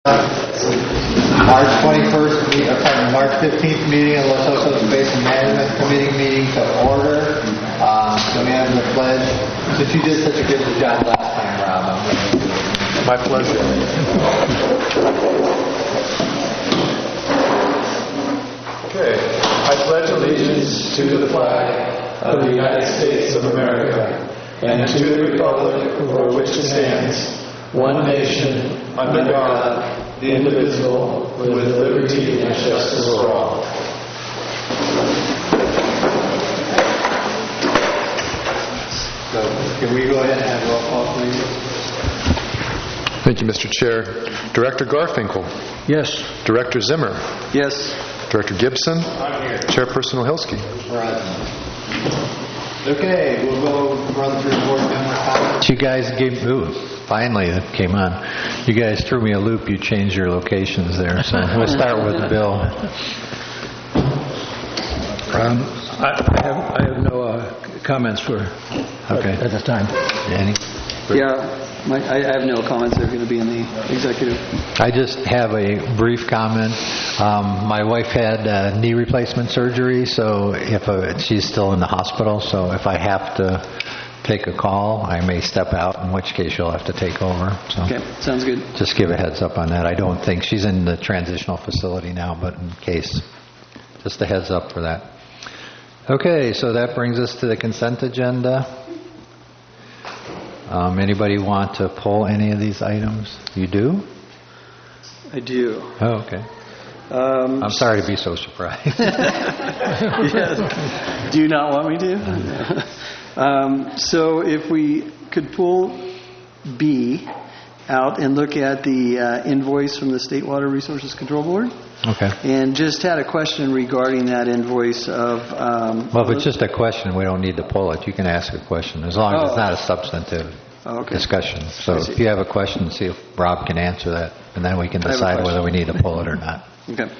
March 21st, March 15th meeting of Los Osos Basin Management Committee meeting to order. So we have the pledge. Since you did such a good job last time, Rob, I'm going to do it. My pleasure. Okay. I pledge allegiance to the flag of the United States of America and to the republic for which it stands, one nation, under God, indivisible, with liberty and justice for all. So, can we go ahead and have roll call, please? Thank you, Mr. Chair. Director Garfinkel. Yes. Director Zimmer. Yes. Director Gibson. I'm here. Chairperson Ohilsky. Present. Okay, we'll go run through board member comments. You guys finally it came on. You guys threw me a loop. You changed your locations there. So we'll start with Bill. I have no comments for at this time. Any? Yeah, I have no comments. They're going to be in the executive. I just have a brief comment. My wife had knee replacement surgery, so she's still in the hospital. So if I have to take a call, I may step out, in which case you'll have to take over. So okay, sounds good. Just give a heads up on that. I don't think she's in the transitional facility now, but in case, just a heads up for that. Okay, so that brings us to the consent agenda. Anybody want to pull any of these items? You do? I do. Oh, okay. I'm sorry to be so surprised. Yes. Do you not want me to? So if we could pull B out and look at the invoice from the State Water Resources Control Board. Okay. And just had a question regarding that invoice of... well, if it's just a question, we don't need to pull it. You can ask a question, as long as it's not a substantive discussion. So if you have a question, see if Rob can answer that, and then we can decide whether we need to pull it or not. Okay.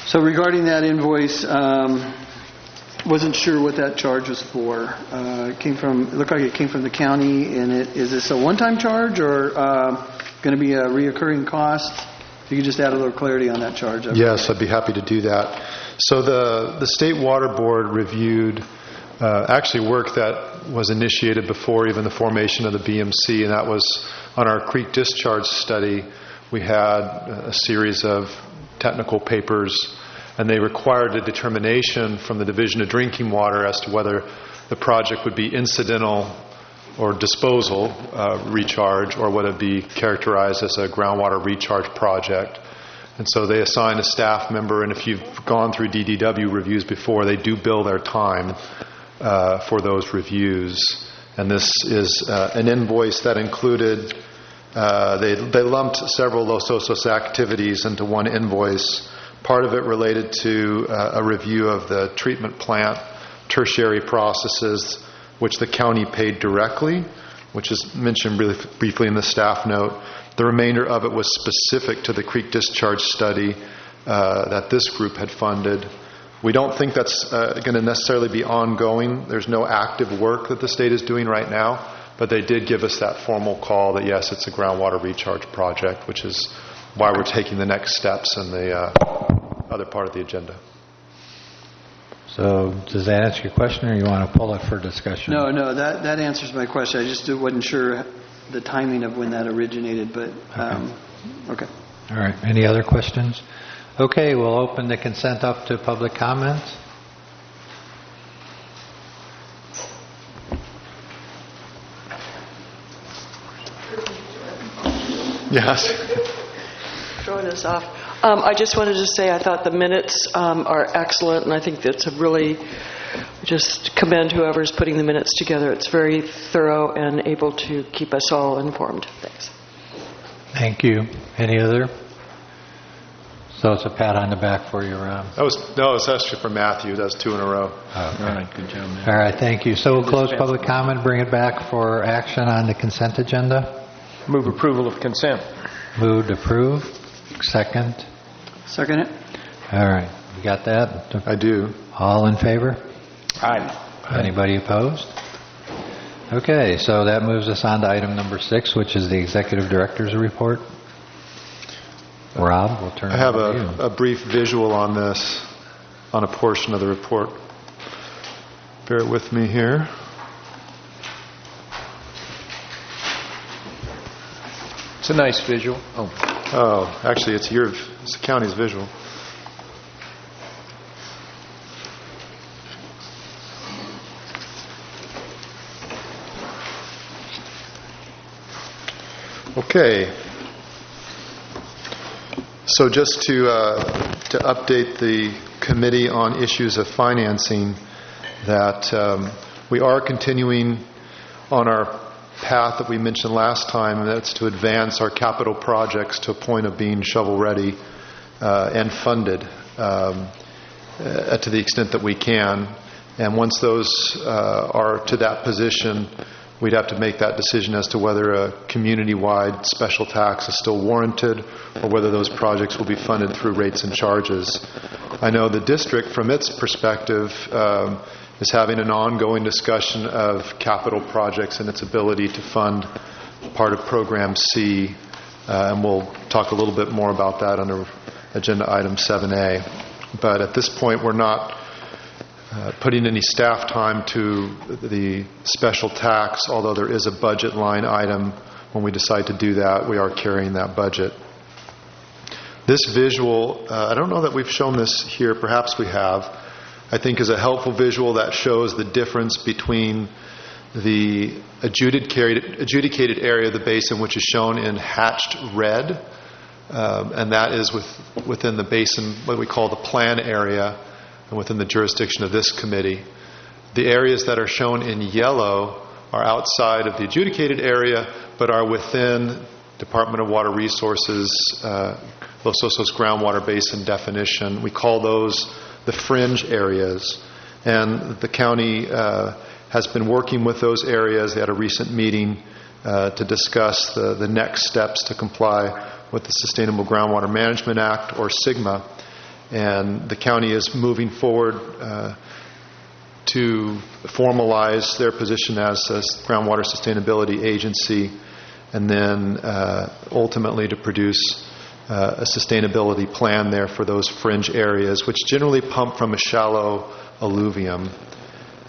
So regarding that invoice, wasn't sure what that charge was for. It looked like it came from the county, and is this a one-time charge or going to be a reoccurring cost? If you could just add a little clarity on that charge. Yes, I'd be happy to do that. So the State Water Board reviewed actually work that was initiated before even the formation of the BMC, and that was on our creek discharge study. We had a series of technical papers, and they required a determination from the Division of Drinking Water as to whether the project would be incidental or disposal recharge, or would it be characterized as a groundwater recharge project. And so they assign a staff member, and if you've gone through DDW reviews before, they do bill their time for those reviews. And this is an invoice that included, they lumped several Los Osos activities into one invoice. Part of it related to a review of the treatment plant tertiary processes, which the county paid directly, which is mentioned really briefly in the staff note. The remainder of it was specific to the creek discharge study that this group had funded. We don't think that's going to necessarily be ongoing. There's no active work that the state is doing right now, but they did give us that formal call that yes, it's a groundwater recharge project, which is why we're taking the next steps in the other part of the agenda. So does that answer your question, or you want to pull it for discussion? No, that answers my question. I just wasn't sure the timing of when that originated, but okay. All right. Any other questions? Okay, we'll open the consent up to public comments. Yes. Throwing us off. I just wanted to say I thought the minutes are excellent, and I think that's a really, just commend whoever's putting the minutes together. It's very thorough and able to keep us all informed. Thanks. Thank you. Any other? So it's a pat on the back for you, Rob. No, it was actually for Matthew. That was 2 in a row. Okay. All right, good job, man. All right, thank you. So we'll close public comment, bring it back for action on the consent agenda. Move approval of consent. Moved, approve. Second. Second it. All right. You got that? I do. All in favor? Aye. Anybody opposed? Okay, so that moves us on to item number 6, which is the Executive Director's Report. Rob, we'll turn I it have over to you. a brief visual on this, on a portion of the report. Bear with me here. It's a nice visual. Oh, actually, it's the county's visual. Okay. So just to update the committee on issues of financing, that we are continuing on our path that we mentioned last time, and that's to advance our capital projects to a point of being shovel-ready and funded to the extent that we can. And once those are to that position, we'd have to make that decision as to whether a community-wide special tax is still warranted or whether those projects will be funded through rates and charges. I know the district, from its perspective, is having an ongoing discussion of capital projects and its ability to fund part of Program C, and we'll talk a little bit more about that under Agenda Item 7A. But at this point, we're not putting any staff time to the special tax, although there is a budget line item. When we decide to do that, we are carrying that budget. This visual, I don't know that we've shown this here, perhaps we have, I think is a helpful visual that shows the difference between the adjudicated area of the basin, which is shown in hatched red, and that is within the basin, what we call the plan area, and within the jurisdiction of this committee. The areas that are shown in yellow are outside of the adjudicated area, but are within Department of Water Resources, Los Osos groundwater basin definition. We call those the fringe areas. And the county has been working with those areas. They had a recent meeting to discuss the next steps to comply with the Sustainable Groundwater Management Act, or SGMA. And the county is moving forward to formalize their position as a groundwater sustainability agency, and then ultimately to produce a sustainability plan there for those fringe areas, which generally pump from a shallow alluvium.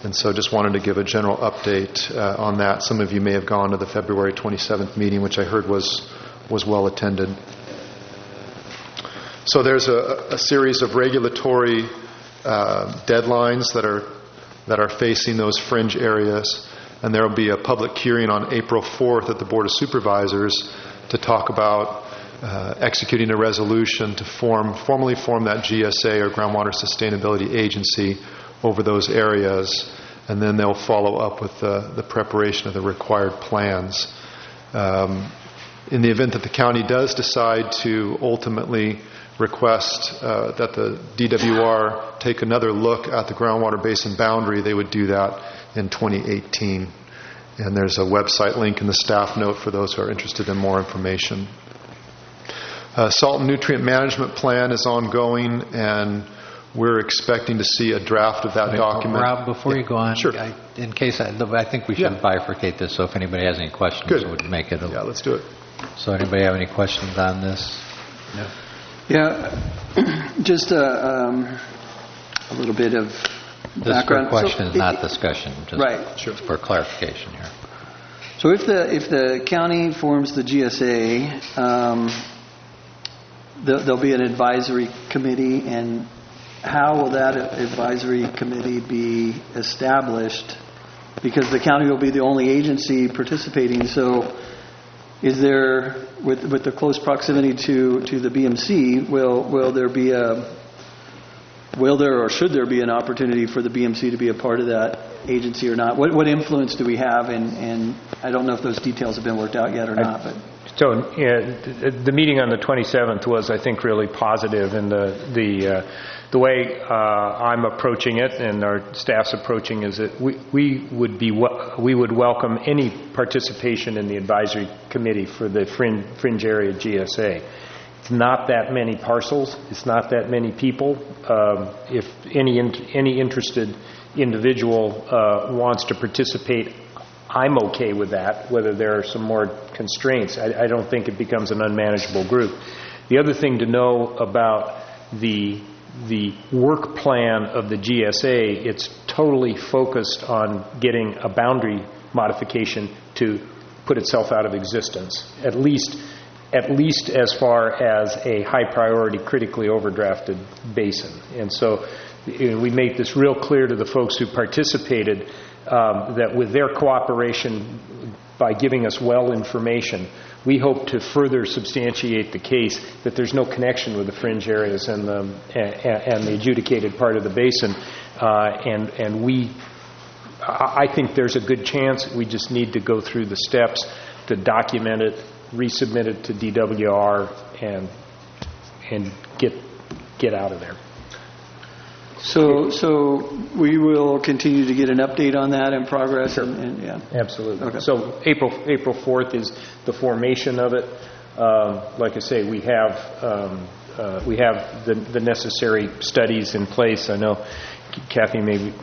And so just wanted to give a general update on that. Some of you may have gone to the February 27th meeting, which I heard was well attended. So there's a series of regulatory deadlines that are facing those fringe areas, and there will be a public hearing on April 4th at the Board of Supervisors to talk about executing a resolution to formally form that GSA, or Groundwater Sustainability Agency, over those areas, and then they'll follow up with the preparation of the required plans. In the event that the county does decide to ultimately request that the DWR take another look at the groundwater basin boundary, they would do that in 2018. And there's a website link in the staff note for those who are interested in more information. Salt and nutrient management plan is ongoing, and we're expecting to see a draft of that document. Rob, before you go on, Sure. in case I think we should bifurcate this, so if anybody has any questions, Good. it would make it. Yeah, let's do it. So anybody have any questions on this? No. Yeah, just a little bit of This background. for questions, not discussion, just Right. for clarification here. So if the county forms the GSA, there'll be an advisory committee, and how will that advisory committee be established? Because the county will be the only agency participating, so is there, with the close proximity to the BMC, will there or should there be an opportunity for the BMC to be a part of that agency or not? What influence do we have? And I don't know if those details have been worked out yet or not. But so the meeting on the 27th was, I think, really positive, and the way I'm approaching it and our staff's approaching is that we would welcome any participation in the advisory committee for the fringe area GSA. It's not that many parcels. It's not that many people. If any interested individual wants to participate I'm okay with that. Whether there are some more constraints, I don't think it becomes an unmanageable group. The other thing to know about the work plan of the GSA, it's totally focused on getting a boundary modification to put itself out of existence, at least as far as a high priority critically overdrafted basin. And so we made this real clear to the folks who participated, that with their cooperation by giving us well information, we hope to further substantiate the case that there's no connection with the fringe areas and the adjudicated part of the basin. I think there's a good chance. We just need to go through the steps to document it, resubmit it to DWR, and get out of there. So we will continue to get an update on that and progress. Sure. And yeah. Absolutely. Okay. So April 4th is the formation of it. Like I say, we have the necessary studies in place. I know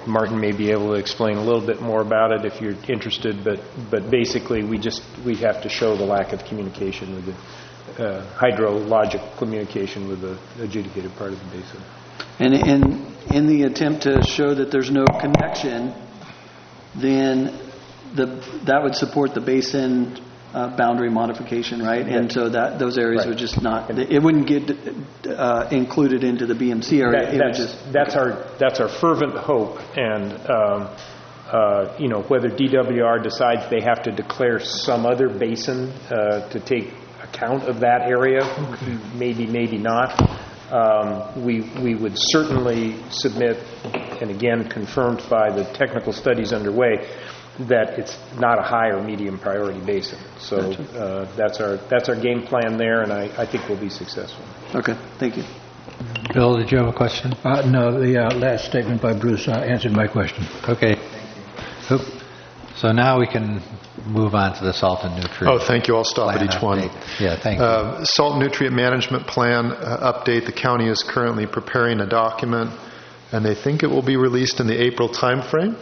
Martin may be able to explain a little bit more about it if you're interested, but basically we have to show the lack of communication with the hydrologic communication with the adjudicated part of the basin. And in the attempt to show that there's no connection, then that would support the basin boundary modification, right? Yeah. And so those areas would just not, it wouldn't get included into the BMC area. That's our fervent hope, and whether DWR decides they have to declare some other basin to take account of that area, maybe not. We would certainly submit, and again confirmed by the technical studies underway, that it's not a high or medium priority basin. So that's our game plan there, and I think we'll be successful. Okay, thank you. Bill, did you have a question? No, the last statement by Bruce answered my question. Okay. Thank you. So now we can move on to the salt and nutrient. Oh, thank you. I'll stop at each one. Yeah, thank you. Salt and nutrient management plan update. The county is currently preparing a document, and they think it will be released in the April timeframe.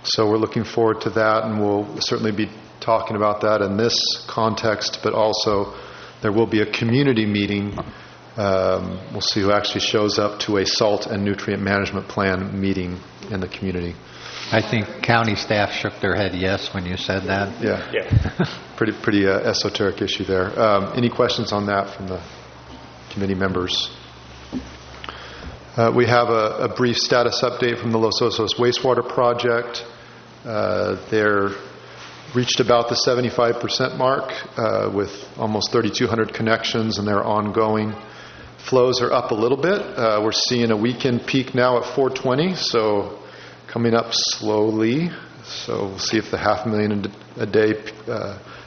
So we're looking forward to that, and we'll certainly be talking about that in this context, but also there will be a community meeting. We'll see who actually shows up to a salt and nutrient management plan meeting in the community. I think county staff shook their head yes when you said that. Yeah. Pretty esoteric issue there. Any questions on that from the committee members? We have a brief status update from the Los Osos wastewater project. They're reached about the 75% mark with almost 3,200 connections, and they're ongoing. Flows are up a little bit. We're seeing a weekend peak now at 420, so coming up slowly. So we'll see if the 500,000 a day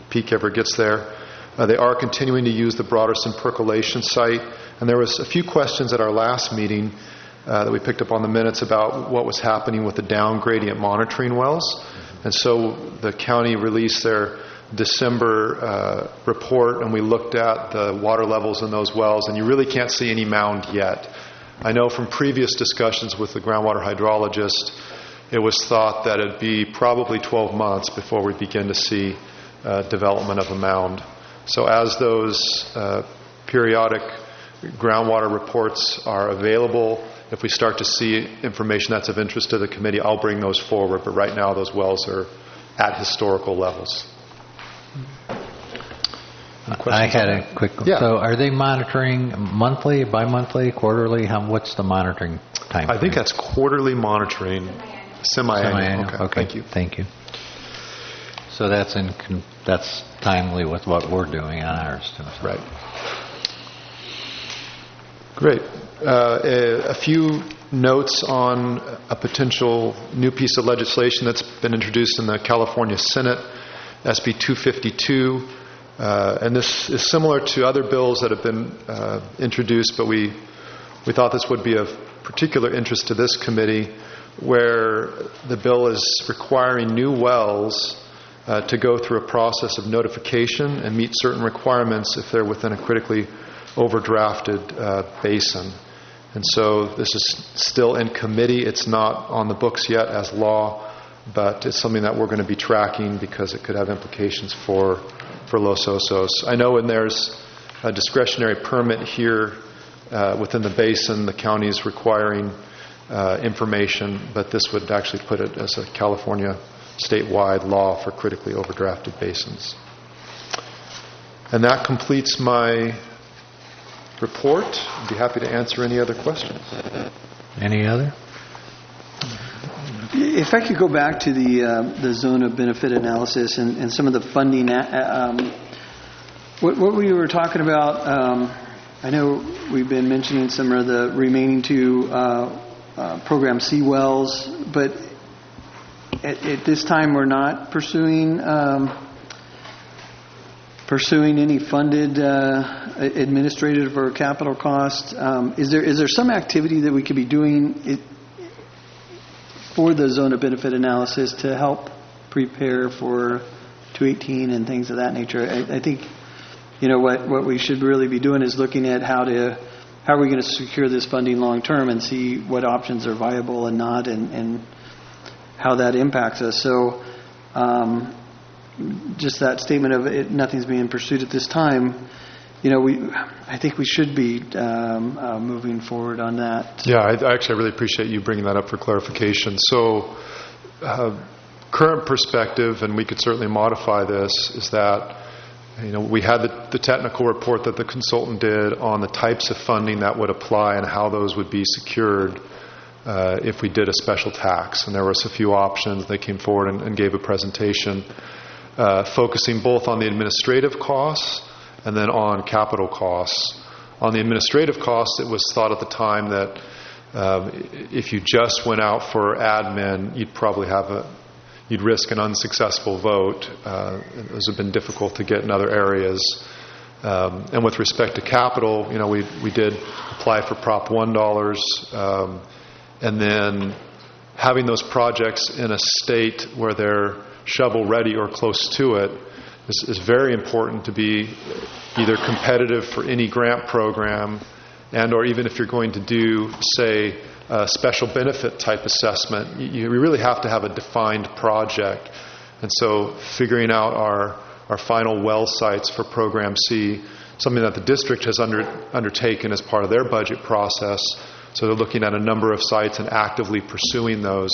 peak ever gets there. They are continuing to use the Broderson percolation site, and there was a few questions at our last meeting that we picked up on the minutes about what was happening with the down gradient monitoring wells. And so the county released their December report, and we looked at the water levels in those wells, and you really can't see any mound yet. I know from previous discussions with the groundwater hydrologist, it was thought that it'd be probably 12 months before we begin to see development of a mound. So as those periodic groundwater reports are available, if we start to see information that's of interest to the committee, I'll bring those forward. But right now, those wells are at historical levels. I had a quick. Yeah. So, are they monitoring monthly, bi-monthly, quarterly? What's the monitoring time? I think that's quarterly monitoring, semi-annual. Okay. Thank you. So that's timely with what we're doing on ours too. So. Right. Great. A few notes on a potential new piece of legislation that's been introduced in the California Senate, SB 252. And this is similar to other bills that have been introduced, but we thought this would be of particular interest to this committee, where the bill is requiring new wells to go through a process of notification and meet certain requirements if they're within a critically overdrafted basin. And so this is still in committee. It's not on the books yet as law, but it's something that we're going to be tracking because it could have implications for Los Osos. I know when there's a discretionary permit here within the basin, the county is requiring information, but this would actually put it as a California statewide law for critically overdrafted basins. And that completes my report. I'd be happy to answer any other questions. Any other? If I could go back to the zone of benefit analysis and some of the funding, what we were talking about, I know we've been mentioning some of the remaining two Program C wells, but at this time we're not pursuing any funded administrative or capital cost. Is there some activity that we could be doing for the zone of benefit analysis to help prepare for 218 and things of that nature? I think what we should really be doing is looking at how are we going to secure this funding long term and see what options are viable and not, and how that impacts us. So just that statement of nothing's being pursued at this time, I think we should be moving forward on that. Yeah, I actually really appreciate you bringing that up for clarification. So current perspective, and we could certainly modify this, is that we had the technical report that the consultant did on the types of funding that would apply and how those would be secured if we did a special tax. And there was a few options. They came forward and gave a presentation focusing both on the administrative costs and then on capital costs. On the administrative costs, it was thought at the time that if you just went out for admin, you'd probably you'd risk an unsuccessful vote. Those have been difficult to get in other areas. And with respect to capital, we did apply for Prop 1 dollars, and then having those projects in a state where they're shovel ready or close to it is very important to be either competitive for any grant program, and or even if you're going to do, say, a special benefit type assessment, you really have to have a defined project. And so figuring out our final well sites for Program C, something that the district has undertaken as part of their budget process. So they're looking at a number of sites and actively pursuing those.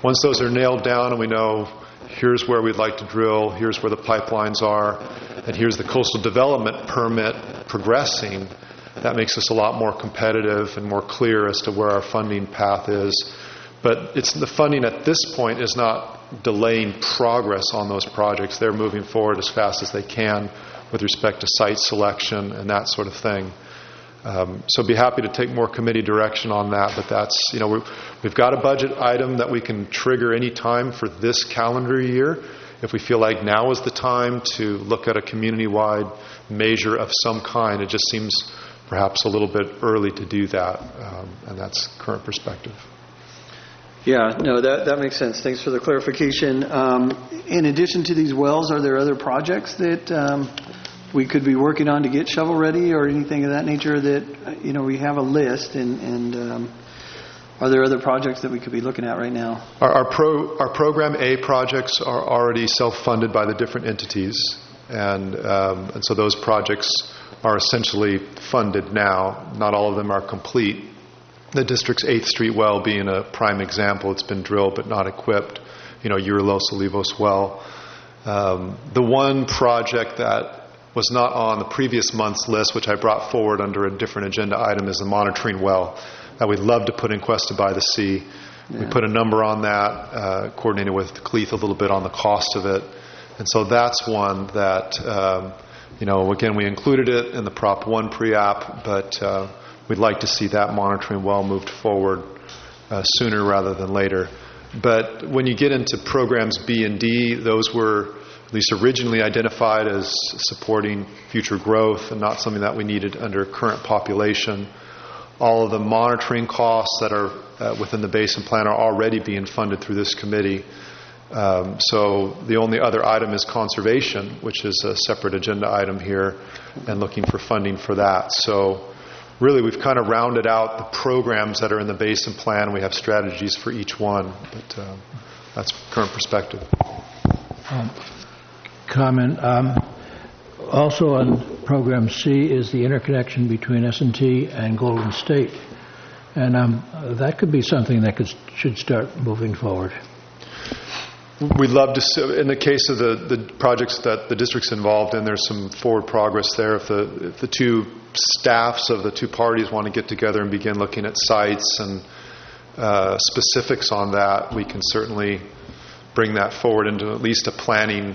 Once those are nailed down and we know here's where we'd like to drill, here's where the pipelines are, and here's the coastal development permit progressing, that makes us a lot more competitive and more clear as to where our funding path is. But the funding at this point is not delaying progress on those projects. They're moving forward as fast as they can with respect to site selection and that sort of thing. So be happy to take more committee direction on that, but that's, we've got a budget item that we can trigger any time for this calendar year. If we feel like now is the time to look at a community-wide measure of some kind, it just seems perhaps a little bit early to do that, and that's current perspective. Yeah, no, that makes sense. Thanks for the clarification. In addition to these wells, are there other projects that we could be working on to get shovel ready or anything of that nature that, we have a list, and are there other projects that we could be looking at right now? Our Program A projects are already self-funded by the different entities, and so those projects are essentially funded now. Not all of them are complete. The district's 8th Street well being a prime example. It's been drilled but not equipped. Your Los Olivos well. The one project that was not on the previous month's list, which I brought forward under a different agenda item, is the monitoring well that we'd love to put in Cuesta by the Sea. Yeah. We put a number on that, coordinated with Cleeth a little bit on the cost of it. And so that's one that, again, we included it in the Prop 1 pre-app, but we'd like to see that monitoring well moved forward sooner rather than later. But when you get into programs B and D, those were at least originally identified as supporting future growth and not something that we needed under current population. All of the monitoring costs that are within the basin plan are already being funded through this committee. So the only other item is conservation, which is a separate agenda item here, and looking for funding for that. So really we've kind of rounded out the programs that are in the basin plan. We have strategies for each one. But That's current perspective. Comment. Also on Program C is the interconnection between S&T and Golden State. And that could be something that should start moving forward. We'd love to, in the case of the projects that the district's involved in, there's some forward progress there. If the two staffs of the two parties want to get together and begin looking at sites and specifics on that, we can certainly bring that forward into at least a planning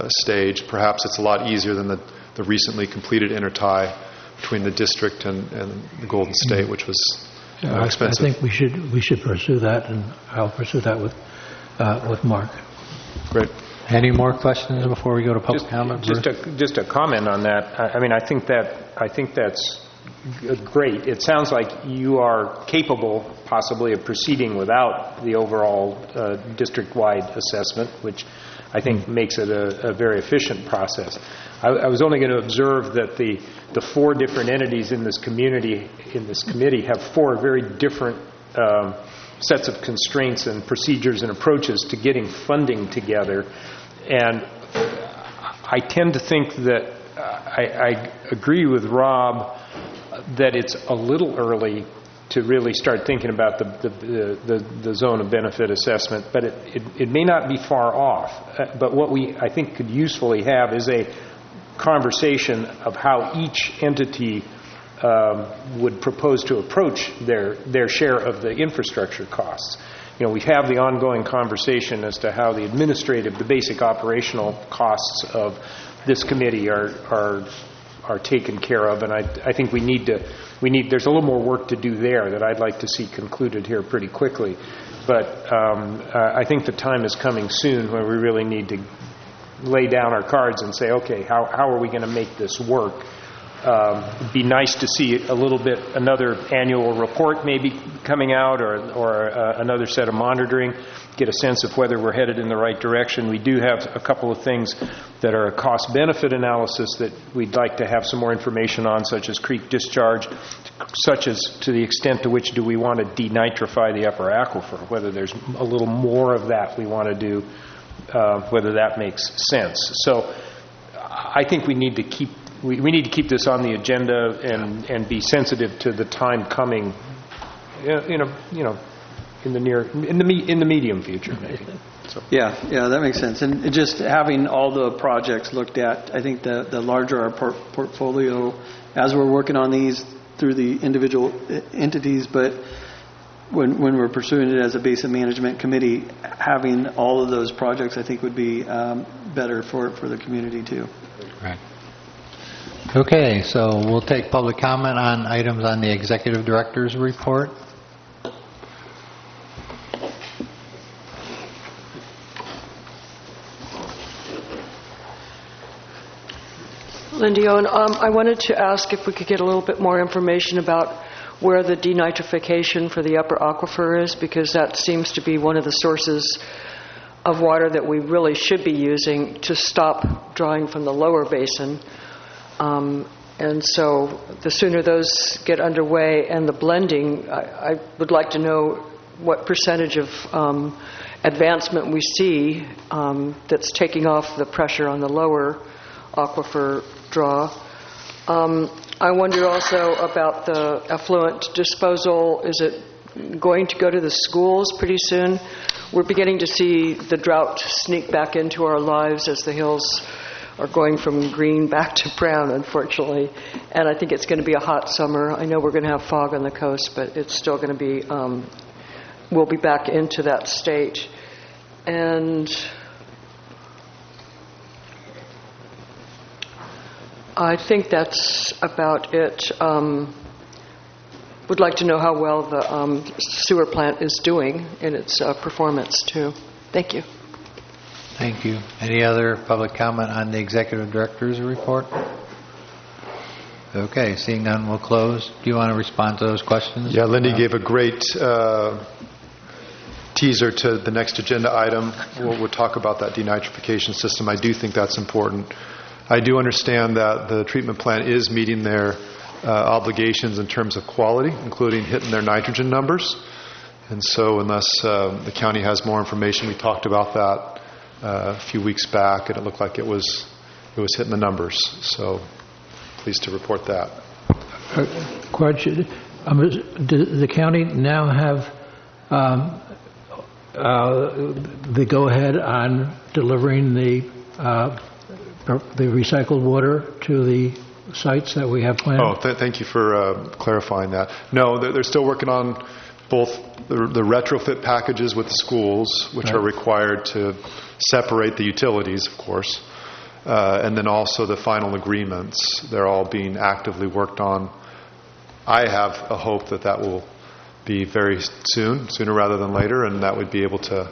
stage. Perhaps it's a lot easier than the recently completed intertie between the district and the Golden State, which was expensive. I think we should pursue that, and I'll pursue that with Mark. Great. Any more questions before we go to public comment? Just a comment on that. I mean, I think that's great. It sounds like you are capable, possibly, of proceeding without the overall district-wide assessment, which I think makes it a very efficient process. I was only going to observe that the four different entities in this community, in this committee, have four very different sets of constraints and procedures and approaches to getting funding together. And I tend to think that I agree with Rob that it's a little early to really start thinking about the zone of benefit assessment, but it may not be far off. But what I think could usefully have is a conversation of how each entity would propose to approach their share of the infrastructure costs. You know, we have the ongoing conversation as to how the basic operational costs of this committee are taken care of, and I think there's a little more work to do there that I'd like to see concluded here pretty quickly. But I think the time is coming soon when we really need to lay down our cards and say, okay, how are we going to make this work? It'd be nice to see another annual report maybe coming out, or another set of monitoring, get a sense of whether we're headed in the right direction. We do have a couple of things that are a cost-benefit analysis that we'd like to have some more information on, such as creek discharge, such as to the extent to which do we want to denitrify the upper aquifer, whether there's a little more of that we want to do, whether that makes sense. So I think we need to keep this on the agenda and be sensitive to the time coming, in the medium future, maybe. So. Yeah, that makes sense. And just having all the projects looked at, I think the larger our portfolio, as we're working on these through the individual entities, but when we're pursuing it as a basin management committee, having all of those projects, I think, would be better for the community too. Right. Okay, so we'll take public comment on items on the executive director's report. Lindy Owen, I wanted to ask if we could get a little bit more information about where the denitrification for the upper aquifer is, because that seems to be one of the sources of water that we really should be using to stop drawing from the lower basin. And so the sooner those get underway and the blending, I would like to know what percentage of advancement we see that's taking off the pressure on the lower aquifer draw. I wonder also about the effluent disposal. Is it going to go to the schools pretty soon? We're beginning to see the drought sneak back into our lives as the hills are going from green back to brown, unfortunately. And I think it's going to be a hot summer. I know we're going to have fog on the coast, but it's still going to be, we'll be back into that state. And I think that's about it. Would like to know how well the sewer plant is doing in its performance, too. Thank you. Thank you. Any other public comment on the executive director's report? Okay, seeing none, we'll close. Do you want to respond to those questions? Yeah, Lindy gave a great teaser to the next agenda item. We'll talk about that denitrification system. I do think that's important. I do understand that the treatment plant is meeting their obligations in terms of quality, including hitting their nitrogen numbers. And so unless the county has more information, we talked about that a few weeks back, and it looked like it was hitting the numbers. So pleased to report that. Question. Does the county now have the go-ahead on delivering the recycled water to the sites that we have planned? Oh, thank you for clarifying that. No, they're still working on both the retrofit packages with the schools, which are required to separate the utilities, of course, and then also the final agreements. They're all being actively worked on. I have a hope that will be very soon, sooner rather than later, and that we'd be able to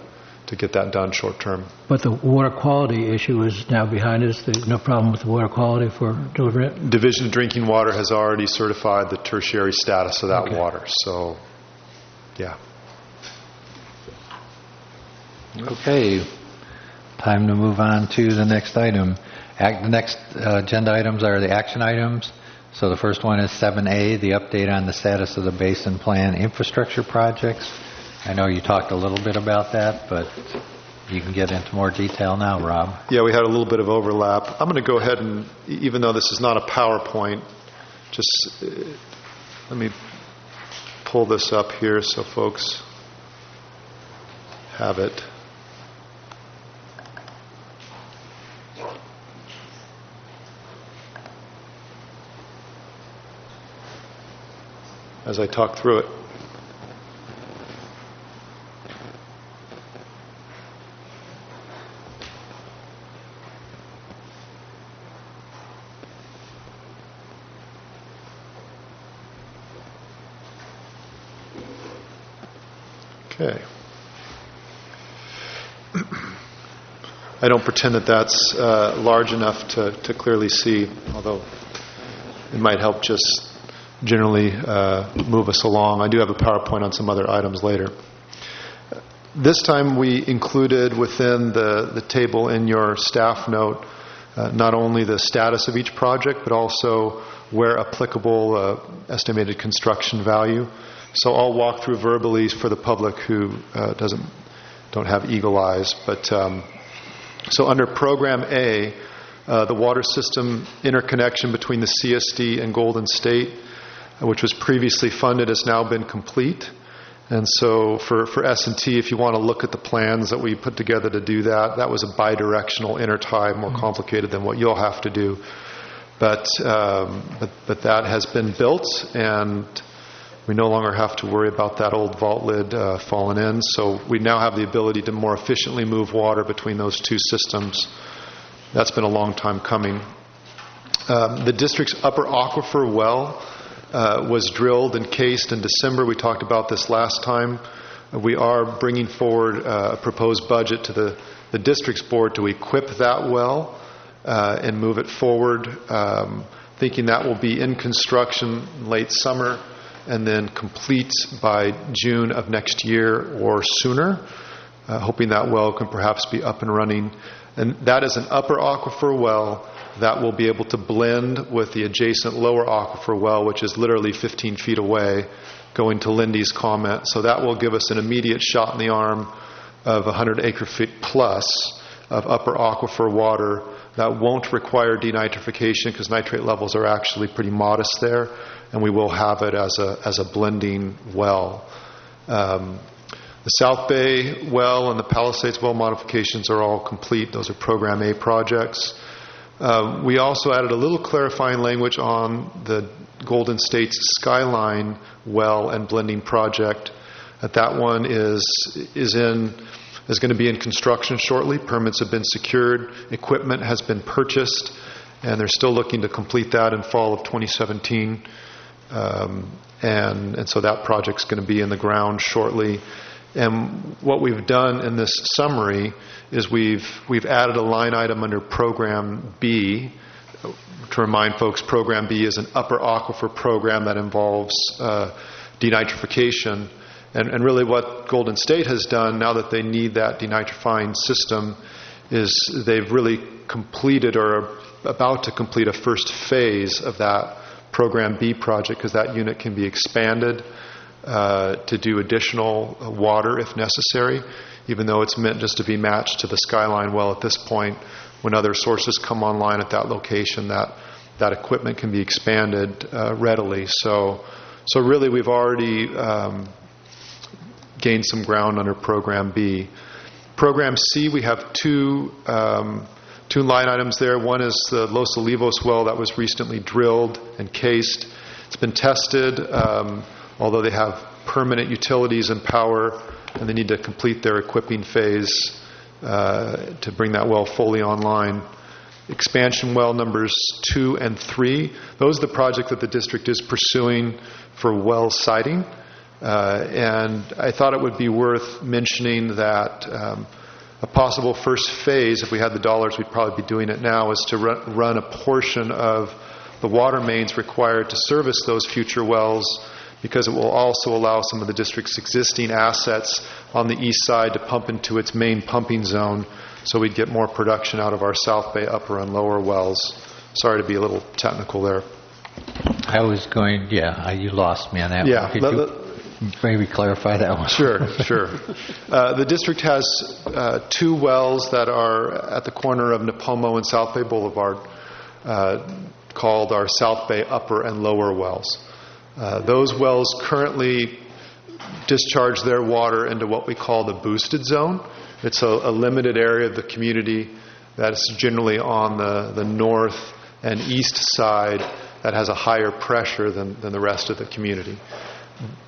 get that done short term. But the water quality issue is now behind us. There's no problem with the water quality for delivering it? Division of Drinking Water has already certified the tertiary status of that water. So, yeah. Okay. Time to move on to the next item. The next agenda items are the action items. So the first one is 7A, the update on the status of the Basin Plan infrastructure projects. I know you talked a little bit about that, but you can get into more detail now, Rob. Yeah, we had a little bit of overlap. I'm going to go ahead and, even though this is not a PowerPoint, just let me pull this up here so folks have it. As I talk through it. Okay. I don't pretend that that's large enough to clearly see, although it might help just generally move us along. I do have a PowerPoint on some other items later. This time we included within the table in your staff note not only the status of each project, but also where applicable estimated construction value. So I'll walk through verbally for the public who don't have eagle eyes. But so under Program A, the water system interconnection between the CSD and Golden State, which was previously funded, has now been complete. And so for S&T, if you want to look at the plans that we put together to do that, that was a bidirectional intertie, more complicated than what you'll have to do. But that has been built, and we no longer have to worry about that old vault lid falling in. So we now have the ability to more efficiently move water between those two systems. That's been a long time coming. The district's upper aquifer well was drilled and cased in December. We talked about this last time. We are bringing forward a proposed budget to the district's board to equip that well and move it forward, thinking that will be in construction late summer and then complete by June of next year or sooner, hoping that well can perhaps be up and running. And that is an upper aquifer well that will be able to blend with the adjacent lower aquifer well, which is literally 15 feet away, going to Lindy's comment. So that will give us an immediate shot in the arm of 100 acre-feet plus of upper aquifer water that won't require denitrification because nitrate levels are actually pretty modest there, and we will have it as a blending well. The South Bay well and the Palisades well modifications are all complete. Those are Program A projects. We also added a little clarifying language on the Golden State's Skyline well and blending project. That one is going to be in construction shortly. Permits have been secured. Equipment has been purchased, and they're still looking to complete that in fall of 2017. And so that project's going to be in the ground shortly. And what we've done in this summary is we've added a line item under Program B. To remind folks, Program B is an upper aquifer program that involves denitrification. And really what Golden State has done, now that they need that denitrifying system, is they've really completed or are about to complete a first phase of that Program B project, because that unit can be expanded. to do additional water if necessary, even though it's meant just to be matched to the Skyline well at this point. When other sources come online at that location, that equipment can be expanded readily. So really we've already gained some ground under Program B. Program C, we have two line items there. One is the Los Olivos well that was recently drilled and cased. It's been tested, although they have permanent utilities and power, and they need to complete their equipping phase to bring that well fully online. Expansion well numbers 2 and 3, those are the project that the district is pursuing for well siting. And I thought it would be worth mentioning that a possible first phase, if we had the dollars, we'd probably be doing it now, is to run a portion of the water mains required to service those future wells, because it will also allow some of the district's existing assets on the east side to pump into its main pumping zone, so we'd get more production out of our South Bay upper and lower wells. Sorry to be a little technical there. I was going, you lost me on that Yeah. one. Could you maybe clarify that one? Sure. The district has 2 wells that are at the corner of Nipomo and South Bay Boulevard called our South Bay upper and lower wells. Those wells currently discharge their water into what we call the boosted zone. It's a limited area of the community that's generally on the north and east side that has a higher pressure than the rest of the community.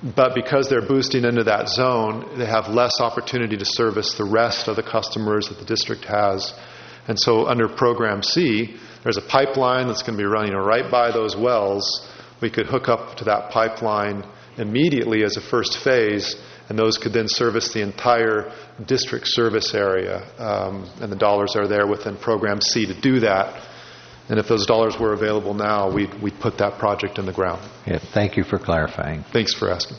But because they're boosting into that zone, they have less opportunity to service the rest of the customers that the district has. And so under Program C, there's a pipeline that's going to be running right by those wells. We could hook up to that pipeline immediately as a first phase, and those could then service the entire district service area. And the dollars are there within Program C to do that. And if those dollars were available now, we'd put that project in the ground. Yeah, thank you for clarifying. Thanks for asking.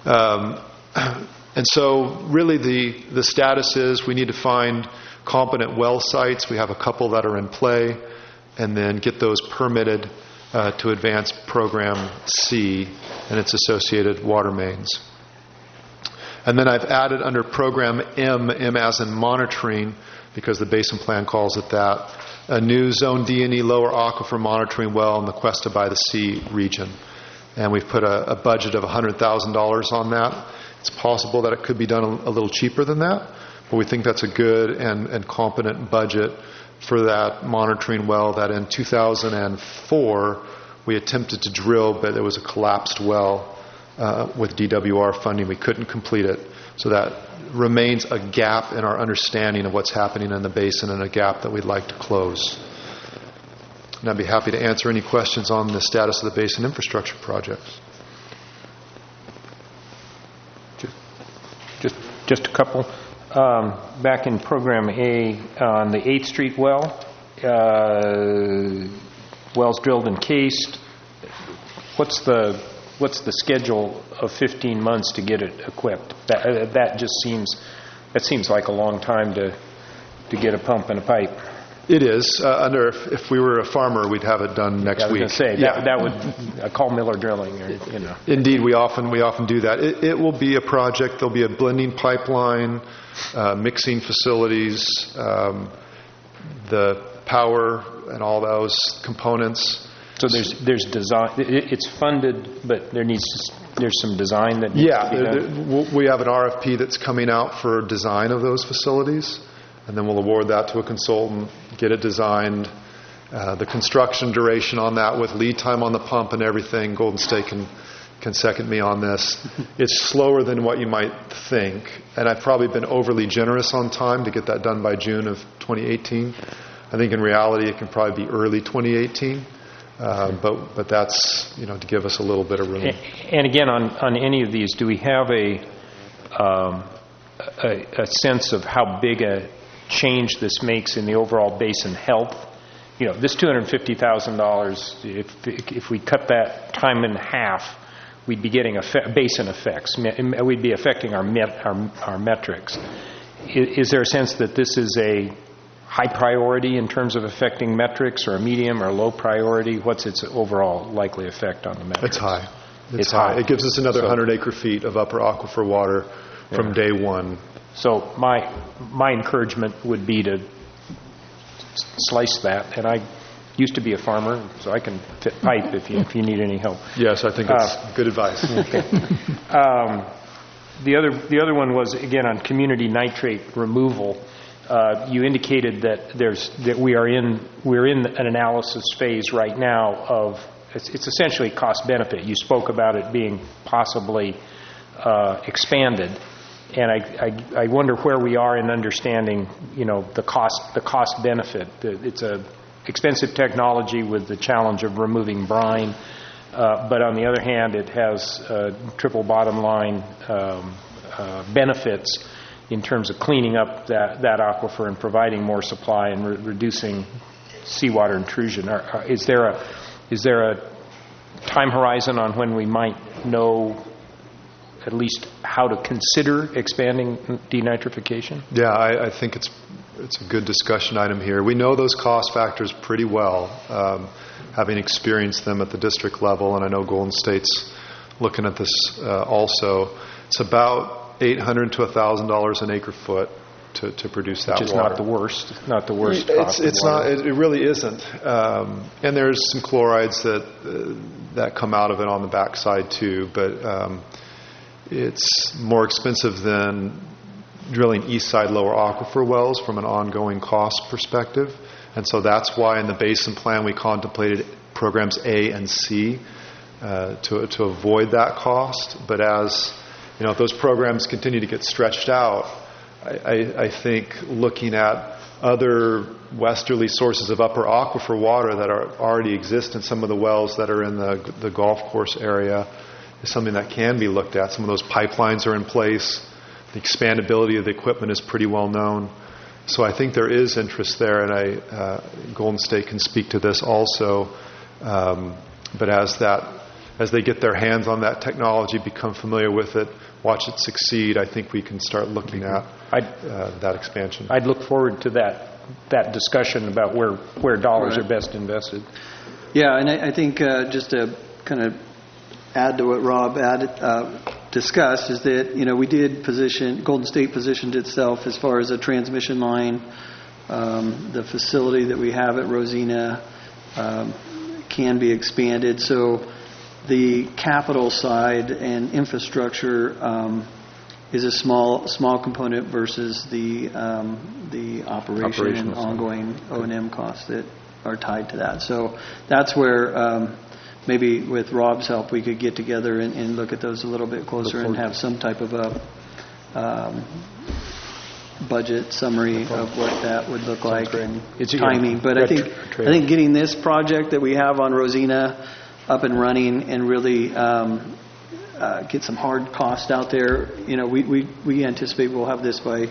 And so really the status is we need to find competent well sites. We have a couple that are in play, and then get those permitted to advance Program C and its associated water mains. And then I've added under Program M as in monitoring, because the basin plan calls it that, a new Zone D&E lower aquifer monitoring well in the Cuesta by the Sea region. And we've put a budget of $100,000 on that. It's possible that it could be done a little cheaper than that, but we think that's a good and competent budget for that monitoring well that in 2004 we attempted to drill, but it was a collapsed well with DWR funding. We couldn't complete it. So that remains a gap in our understanding of what's happening in the basin, and a gap that we'd like to close. And I'd be happy to answer any questions on the status of the basin infrastructure projects. Just a couple. Back in Program A, on the 8th Street well, wells drilled and cased. What's the schedule of 15 months to get it equipped? That seems like a long time to get a pump and a pipe. It is. If we were a farmer, we'd have it done next week. I was going to say, that would call Miller Drilling. Or. Indeed, we often do that. It will be a project. There'll be a blending pipeline, mixing facilities, the power and all those components. So there's design. It's funded, but there's some design that needs to be done. We have an RFP that's coming out for design of those facilities, and then we'll award that to a consultant, get it designed. The construction duration on that, with lead time on the pump and everything, Golden State can second me on this. It's slower than what you might think, and I've probably been overly generous on time to get that done by June of 2018. I think in reality it can probably be early 2018. But that's, to give us a little bit of room. And again, on any of these, do we have a sense of how big a change this makes in the overall basin health? This $250,000, if we cut that time in half, we'd be getting basin effects. We'd be affecting our metrics. Is there a sense that this is a high priority in terms of affecting metrics, or a medium or low priority? What's its overall likely effect on the metrics? It's high. It's high. It gives us another 100 acre-feet of upper aquifer water from day one. So my encouragement would be to slice that, and I used to be a farmer, so I can fit pipe if you need any help. Yes, I think that's good advice. Okay. The other one was, again, on community nitrate removal. You indicated that we're in an analysis phase right now of it's essentially cost benefit. You spoke about it being possibly expanded, and I wonder where we are in understanding the cost benefit. It's a expensive technology with the challenge of removing brine, but on the other hand, it has triple bottom line benefits in terms of cleaning up that aquifer and providing more supply and reducing seawater intrusion. Is there a time horizon on when we might know at least how to consider expanding denitrification? Yeah, I think it's a good discussion item here. We know those cost factors pretty well, having experienced them at the district level, and I know Golden State's looking at this also. It's about $800 to $1,000 an acre foot to produce that water. Which is not the worst cost. It's not. It really isn't. And there's some chlorides that come out of it on the backside too, but it's more expensive than drilling east side lower aquifer wells from an ongoing cost perspective. And so that's why in the basin plan we contemplated programs A and C to avoid that cost. But as if those programs continue to get stretched out, I think looking at other westerly sources of upper aquifer water that already exist in some of the wells that are in the golf course area is something that can be looked at. Some of those pipelines are in place. The expandability of the equipment is pretty well known. So I think there is interest there, and Golden State can speak to this also. But as they get their hands on that technology, become familiar with it, watch it succeed, I think we can start looking at that expansion. I'd look forward to that discussion about where dollars are best invested. Yeah, and I think just to kind of add to what Rob discussed is that we did Golden State positioned itself as far as a transmission line. The facility that we have at Rosina can be expanded. So the capital side and infrastructure is a small component versus the operation and ongoing O&M costs that are tied to that. So that's where maybe with Rob's help we could get together and look at those a little bit closer and have some type of a budget summary of what that would look like and timing. But I think getting this project that we have on Rosina up and running and really get some hard cost out there. We anticipate we'll have this by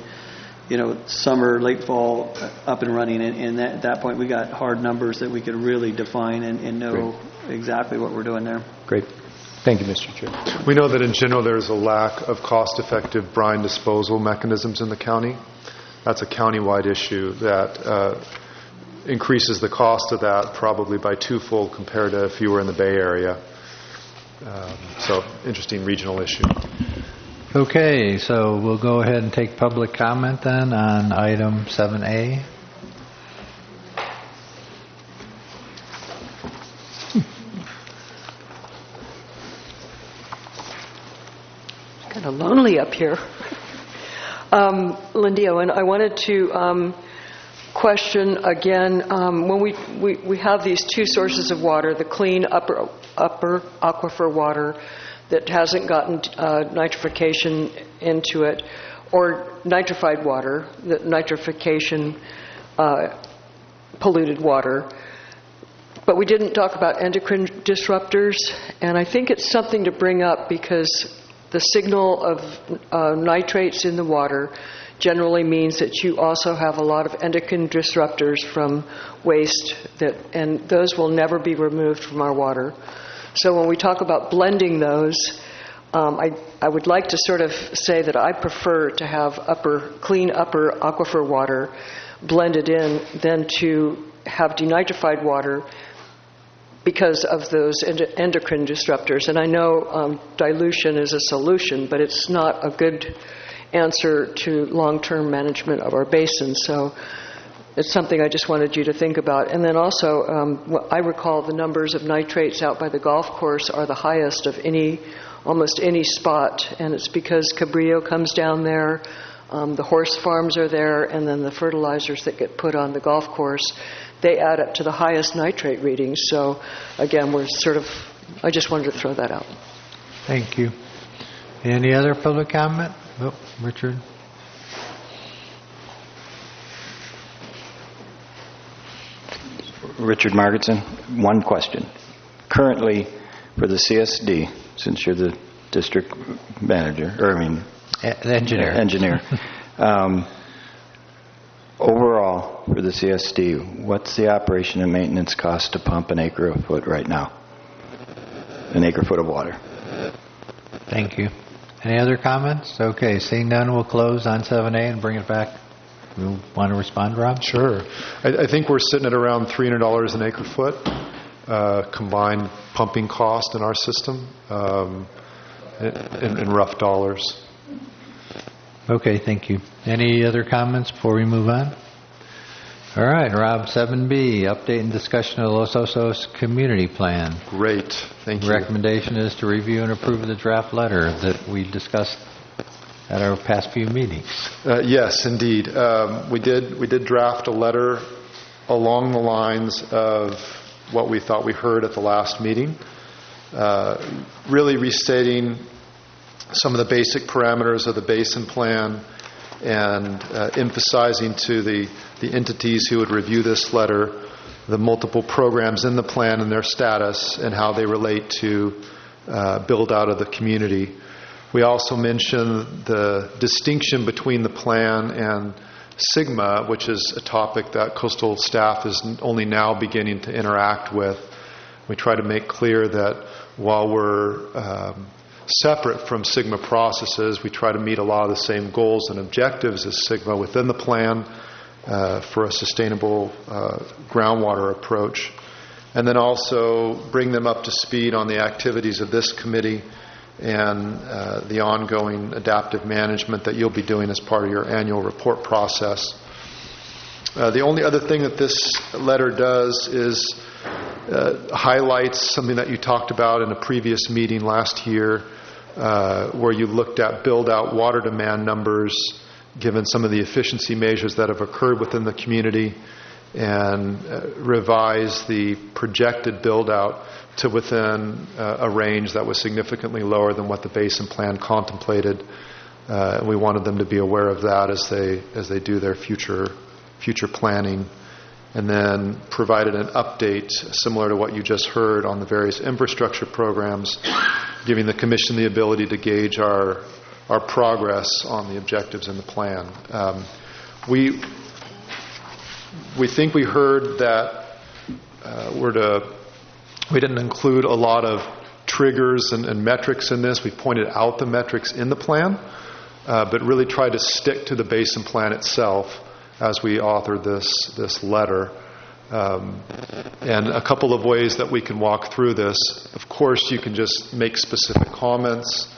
summer, late fall up and running, and at that point we got hard numbers that we could really define and know exactly what we're doing there. Great. Thank you, Mr. Chair. We know that in general there's a lack of cost-effective brine disposal mechanisms in the county. That's a county-wide issue that increases the cost of that probably by twofold compared to if you were in the Bay Area. So, interesting regional issue. Okay, so we'll go ahead and take public comment then on item 7A. It's kind of lonely up here. Lindio, and I wanted to question again, when we have these two sources of water, the clean upper aquifer water that hasn't gotten nitrification into it, or nitrified water, the nitrification polluted water. But we didn't talk about endocrine disruptors, and I think it's something to bring up because the signal of nitrates in the water generally means that you also have a lot of endocrine disruptors from waste, and those will never be removed from our water. So when we talk about blending those, I would like to sort of say that I prefer to have clean upper aquifer water blended in than to have denitrified water because of those endocrine disruptors. And I know dilution is a solution, but it's not a good answer to long-term management of our basin. So it's something I just wanted you to think about. And then also, I recall the numbers of nitrates out by the golf course are the highest of almost any spot, and it's because Cabrillo comes down there, the horse farms are there, and then the fertilizers that get put on the golf course, they add up to the highest nitrate readings. So again, I just wanted to throw that out. Thank you. Any other public comment? Oh, Richard. Richard Margetson, one question. Currently, for the CSD, since you're the district manager, engineer, overall for the CSD, what's the operation and maintenance cost to pump an acre of foot right now? An acre foot of water. Thank you. Any other comments? Okay, seeing none, we'll close on 7A and bring it back. You want to respond, Rob? Sure. I think we're sitting at around $300 an acre foot, combined pumping cost in our system, in rough dollars. Okay, thank you. Any other comments before we move on? All right, Rob, 7B, update and discussion of Los Osos Community Plan. Great, thank you. Recommendation is to review and approve the draft letter that we discussed at our past few meetings. Yes, indeed. We did draft a letter along the lines of what we thought we heard at the last meeting, really restating some of the basic parameters of the basin plan and emphasizing to the entities who would review this letter the multiple programs in the plan and their status and how they relate to build out of the community. We also mentioned the distinction between the plan and Sigma, which is a topic that coastal staff is only now beginning to interact with. We try to make clear that while we're separate from Sigma processes, we try to meet a lot of the same goals and objectives as Sigma within the plan for a sustainable groundwater approach. And then also bring them up to speed on the activities of this committee and the ongoing adaptive management that you'll be doing as part of your annual report process. The only other thing that this letter does is highlights something that you talked about in a previous meeting last year, where you looked at build-out water demand numbers given some of the efficiency measures that have occurred within the community, and revise the projected build-out to within a range that was significantly lower than what the basin plan contemplated. We wanted them to be aware of that as they do their future planning, and then provided an update similar to what you just heard on the various infrastructure programs, giving the Commission the ability to gauge our progress on the objectives in the plan. We think we heard that we didn't include a lot of triggers and metrics in this. We pointed out the metrics in the plan, but really tried to stick to the basin plan itself as we authored this letter. And a couple of ways that we can walk through this. Of course, you can just make specific comments.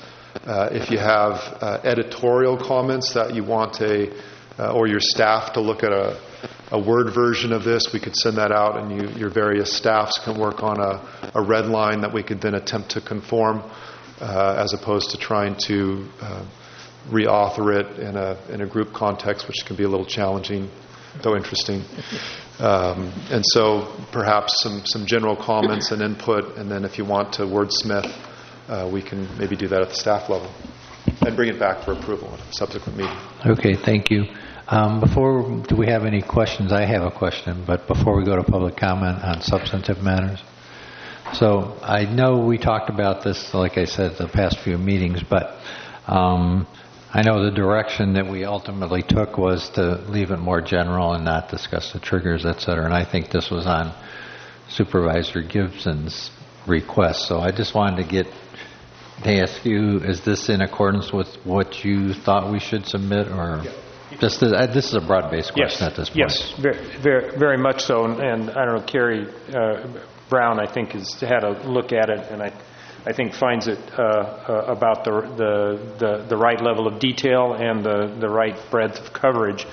If you have editorial comments that you want or your staff to look at a Word version of this, we could send that out, and your various staffs can work on a red line that we could then attempt to conform, as opposed to trying to reauthor it in a group context, which can be a little challenging, though interesting. And so perhaps some general comments and input, and then if you want to wordsmith, we can maybe do that at the staff level and bring it back for approval at a subsequent meeting. Okay, thank you. Do we have any questions? I have a question, but before we go to public comment on substantive matters. So I know we talked about this, like I said, the past few meetings, but I know the direction that we ultimately took was to leave it more general and not discuss the triggers, et cetera. And I think this was on Supervisor Gibson's request. So I just wanted to ask you, is this in accordance with what you thought we should submit, or this is a broad-based question at this point? Yes, very, very much so. And I don't know, Carrie, Brown, I think, has had a look at it, and I think finds it about the right level of detail and the right breadth of coverage.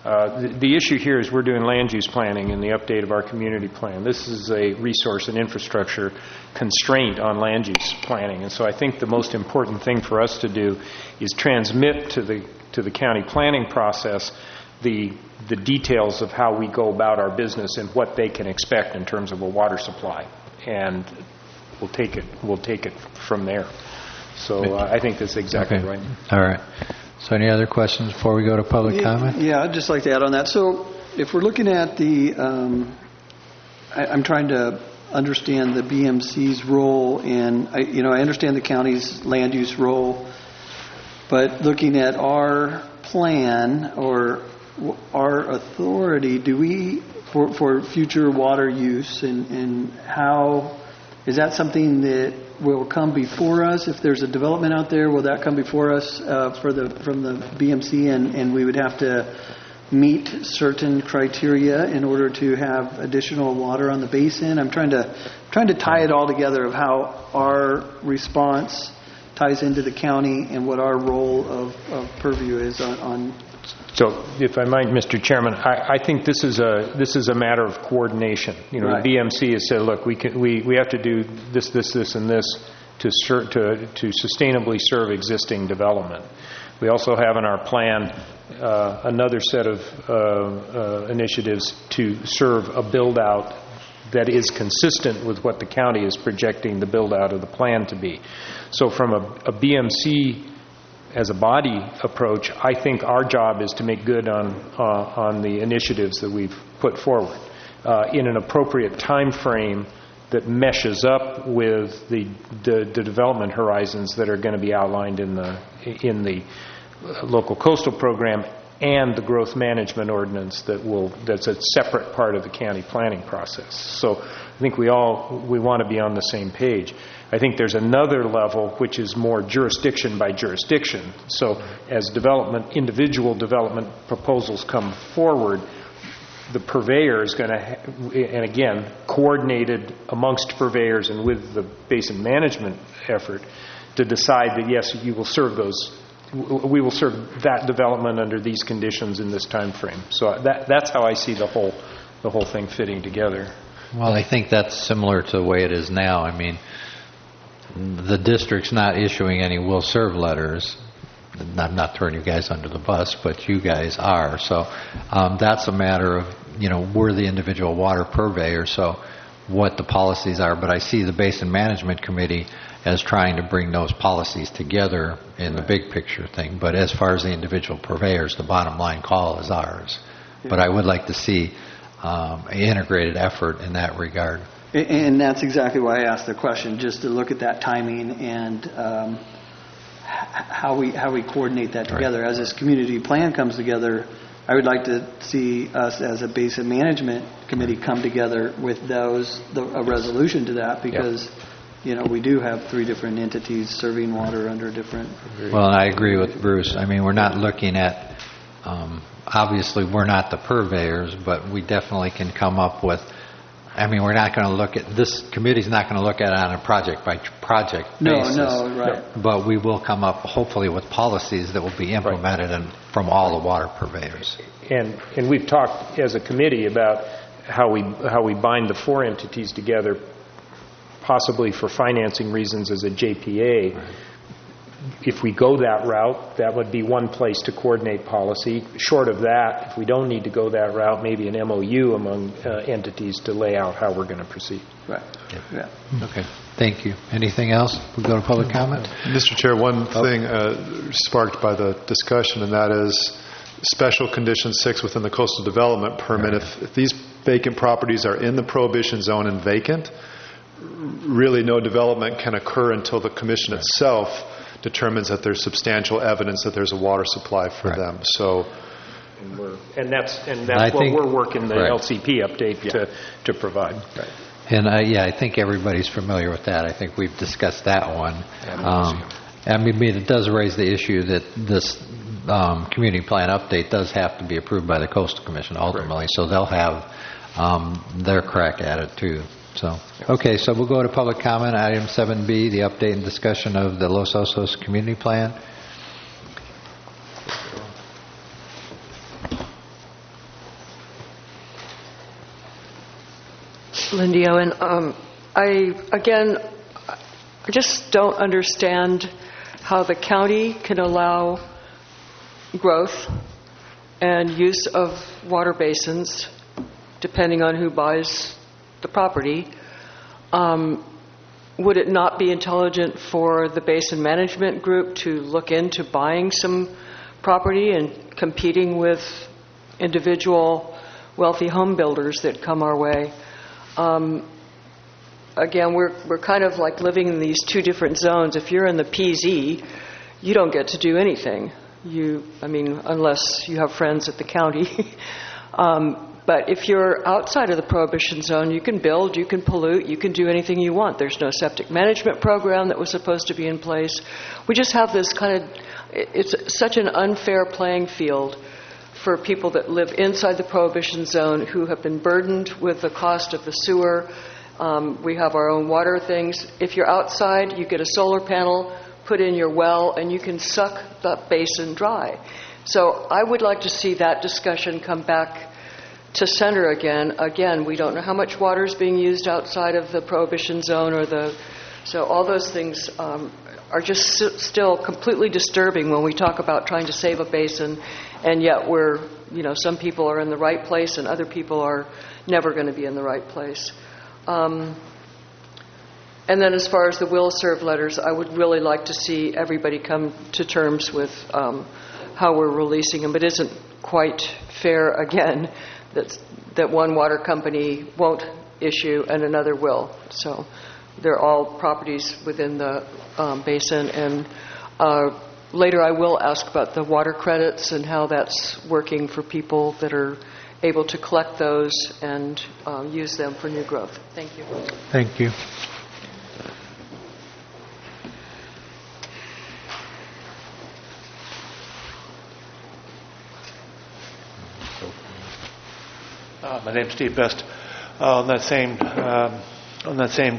The issue here is we're doing land use planning in the update of our community plan. This is a resource and infrastructure constraint on land use planning, and so I think the most important thing for us to do is transmit to the county planning process the details of how we go about our business and what they can expect in terms of a water supply, and we'll take it from there. So I think that's exactly right. All right. So any other questions before we go to public comment? Yeah, I'd just like to add on that. So if we're looking at I'm trying to understand the BMC's role, and I understand the county's land use role, but looking at our plan or our authority, do we, for future water use, and how, is that something that will come before us? If there's a development out there, will that come before us from the BMC, and we would have to meet certain criteria in order to have additional water on the basin? I'm trying to tie it all together of how our response ties into the county and what our role of purview is on. So, if I might, Mr. Chairman, I think this is a matter of coordination. Right. The BMC has said, look, we have to do this, and this to sustainably serve existing development. We also have in our plan another set of initiatives to serve a build-out that is consistent with what the county is projecting the build-out of the plan to be. So, from a BMC as a body approach, I think our job is to make good on the initiatives that we've put forward in an appropriate time frame that meshes up with the development horizons that are going to be outlined in the local coastal program and the growth management ordinance that's a separate part of the county planning process. So I think we want to be on the same page. I think there's another level which is more jurisdiction by jurisdiction. So as individual development proposals come forward, the purveyor is going to, and again, coordinated amongst purveyors and with the basin management effort, to decide that yes, we will serve that development under these conditions in this time frame. So that's how I see the whole thing fitting together. Well, I think that's similar to the way it is now. I mean, the district's not issuing any will serve letters. I'm not throwing you guys under the bus, but you guys are. So that's a matter of, we're the individual water purveyor, so what the policies are. But I see the Basin Management Committee as trying to bring those policies together in the big picture thing. But as far as the individual purveyors, the bottom line call is ours. Yeah. But I would like to see an integrated effort in that regard. And that's exactly why I asked the question, just to look at that timing and how we coordinate that together. Right. As this community plan comes together, I would like to see us as a basin management committee come together with a resolution to that, because we do have 3 different entities serving water under different. Well, I agree with Bruce. I mean, we're not looking at. Obviously, we're not the purveyors, but we definitely can come up with. I mean, we're not going to look at, this committee's not going to look at it on a project-by-project basis. No, right. But we will come up, hopefully, with policies that will be implemented from all the water purveyors. And we've talked as a committee about how we bind the 4 entities together, possibly for financing reasons as a JPA. Right. If we go that route, that would be one place to coordinate policy. Short of that, if we don't need to go that route, maybe an MOU among entities to lay out how we're going to proceed. Right. Yeah. Okay. Thank you. Anything else? We'll go to public comment. Mr. Chair, one thing sparked by the discussion, and that is Special Condition 6 within the Coastal Development Permit. Right. If these vacant properties are in the prohibition zone and vacant, really no development can occur until the commission itself determines that there's substantial evidence that there's a water supply for them. So, and that's what we're working the LCP update to provide. Right. And I think everybody's familiar with that. I think we've discussed that one. I mean, it does raise the issue that this community plan update does have to be approved by the Coastal Commission ultimately. Right. So they'll have their crack at it too. So, okay, so we'll go to public comment. Item 7B, the update and discussion of the Los Osos Community Plan. Lindy Owen. I just don't understand how the county can allow growth and use of water basins, depending on who buys the property. Would it not be intelligent for the basin management group to look into buying some property and competing with individual wealthy home builders that come our way? Again, we're kind of like living in these two different zones. If you're in the PZ, you don't get to do anything. Unless you have friends at the county. But if you're outside of the prohibition zone, you can build, you can pollute, you can do anything you want. There's no septic management program that was supposed to be in place. We just have this it's such an unfair playing field for people that live inside the prohibition zone who have been burdened with the cost of the sewer. We have our own water things. If you're outside, you get a solar panel, put in your well, and you can suck the basin dry. So I would like to see that discussion come back to center again. Again, we don't know how much water is being used outside of the prohibition zone so all those things are just still completely disturbing when we talk about trying to save a basin, and yet some people are in the right place and other people are never going to be in the right place. And then as far as the will serve letters, I would really like to see everybody come to terms with how we're releasing them. It isn't quite fair, again, that one water company won't issue and another will. So they're all properties within the basin. And later I will ask about the water credits and how that's working for people that are able to collect those and use them for new growth. Thank you. Thank you. My name's Steve Best. On that same